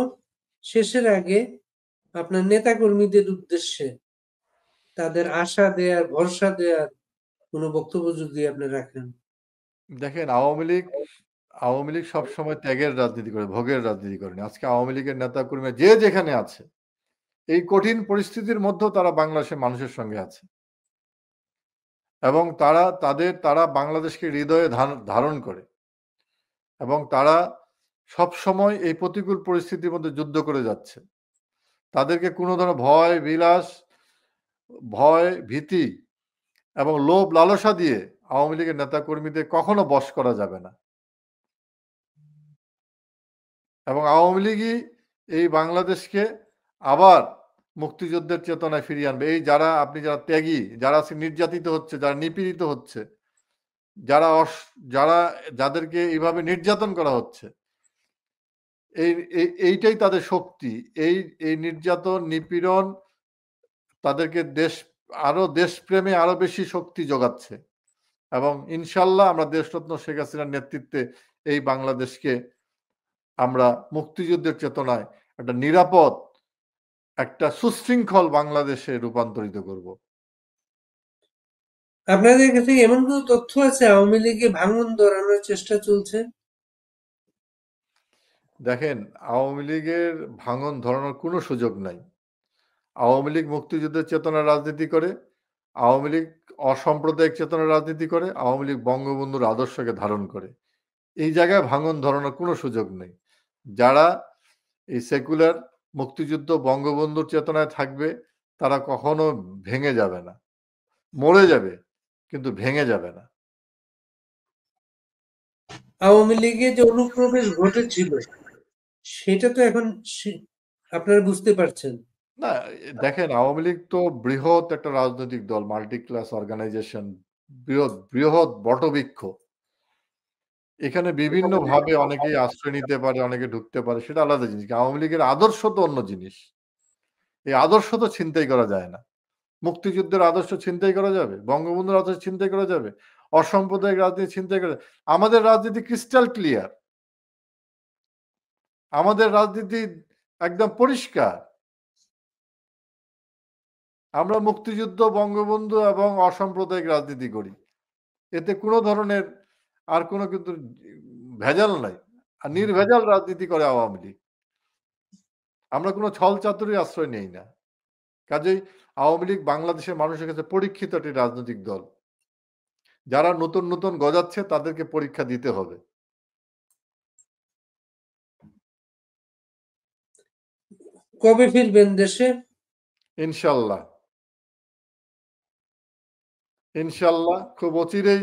শেষের আগে আপনার নেতা কর্মীদের উদ্দেশ্যে তাদের আশা দেয়ার, ভরসা দেয়ার কোনো বক্তব্য যদি আপনি রাখেন। দেখেন, আওয়ামী লীগ সবসময় ত্যাগের রাজনীতি করে, ভোগের রাজনীতি করেনি। আজকে আওয়ামী লীগের নেতা কর্মীরা যে যেখানে আছে, এই কঠিন পরিস্থিতির মধ্যেও তারা বাংলাদেশের মানুষের সঙ্গে আছে এবং তারা বাংলাদেশকে হৃদয়ে ধারণ করে এবং তারা সব সময় এই প্রতিকূল পরিস্থিতির মধ্যে যুদ্ধ করে যাচ্ছে। তাদেরকে কোনো ধরনের ভয়, ভীতি এবং লোভ লালসা দিয়ে আওয়ামী লীগের নেতা কর্মীদের কখনো বশ করা যাবে না এবং আওয়ামী লীগই এই বাংলাদেশকে আবার মুক্তিযুদ্ধের চেতনায় ফিরিয়ে আনবে। এই যারা ত্যাগী, যারা নির্যাতিত হচ্ছে, যারা নিপীড়িত হচ্ছে, যাদেরকে এইভাবে নির্যাতন করা হচ্ছে, এইটাই তাদের শক্তি। এই নির্যাতন, নিপীড়ন তাদেরকে দেশপ্রেমে আরো বেশি শক্তি যোগাচ্ছে এবং ইনশাল্লাহ আমরা দেশরত্ন শেখ হাসিনার নেতৃত্বে এই বাংলাদেশকে আমরা মুক্তিযুদ্ধের চেতনায় একটা নিরাপদ, একটা সুশৃঙ্খল বাংলাদেশে রূপান্তরিত করব। আপনাদের কাছে এমন কোনো তথ্য আছে আওয়ামী লীগে ভাঙন ধরানোর চেষ্টা চলছে? দেখেন, আওয়ামী লীগের ভাঙন ধরানোর কোনো সুযোগ নাই। আওয়ামী লীগ মুক্তিযুদ্ধের চেতনার রাজনীতি করে, আওয়ামী লীগ অসাম্প্রদায়িক চেতনার রাজনীতি করে, আওয়ামী লীগ বঙ্গবন্ধুর আদর্শকে ধারণ করে। এই জায়গায় ভাঙন ধরানোর কোনো সুযোগ নেই। যারা এই সেকুলার মুক্তিযুদ্ধ বঙ্গবন্ধুর চেতনায় থাকবে তারা কখনো ভেঙে যাবে না। মরে যাবে কিন্তু ভেঙে যাবে না। আওয়ামী লীগে যে অনুপ্রবেশ ঘটেছিল সেটা তো এখন আপনারা বুঝতে পারছেন। না, দেখেন, আওয়ামী লীগ তো বৃহৎ একটা রাজনৈতিক দল, মাল্টি ক্লাস অর্গানাইজেশন, বৃহৎ বটবৃক্ষ। এখানে বিভিন্ন ভাবে অনেকেই আশ্রয় নিতে পারে, অনেকে ঢুকতে পারে, সেটা আলাদা জিনিস। আওয়ামী লীগের আদর্শ তো অন্য জিনিস। এই আদর্শ তো ছিনতাই করা যায় না। মুক্তিযুদ্ধের আদর্শ ছিনতাই করা যাবে? বঙ্গবন্ধুর আদর্শ ছিনতাই করা যাবে? অসাম্প্রদায়িক রাজনীতি ছিনতাই করা যাবে? আমাদের রাজনীতি ক্রিস্টাল ক্লিয়ার, আমাদের রাজনীতি একদম পরিষ্কার। আমরা মুক্তিযুদ্ধ, বঙ্গবন্ধু এবং অসাম্প্রদায়িক রাজনীতি করি। এতে কোনো ধরনের আর কোনো কিন্তু ভেজাল নাই। আর নির্ভেজাল রাজনীতি করে আওয়ামী লীগ। আমরা কোনো ছল চাতুরির আশ্রয় নেই না। কাজেই আওয়ামী লীগ বাংলাদেশের মানুষের কাছে পরীক্ষিত একটি রাজনৈতিক দল। যারা নতুন নতুন গজাচ্ছে তাদেরকে পরীক্ষা দিতে হবে। কবে ফিরবেন দেশে? ইনশাল্লাহ, ইনশাল্লাহ খুব অচিরেই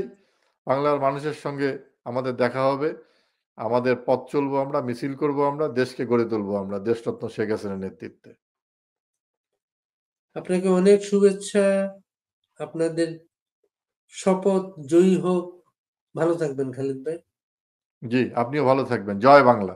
বাংলার মানুষের সঙ্গে আমাদের দেখা হবে। আমাদের পথ চলবো আমরা, মিছিল করব আমরা, দেশকে গড়ে তুলবো আমরা দেশরত্ন শেখ হাসিনার নেতৃত্বে। আপনাকে অনেক শুভেচ্ছা। আপনাদের শপথ জয়ী হোক। ভালো থাকবেন খালিদ ভাই। জি, আপনিও ভালো থাকবেন। জয় বাংলা।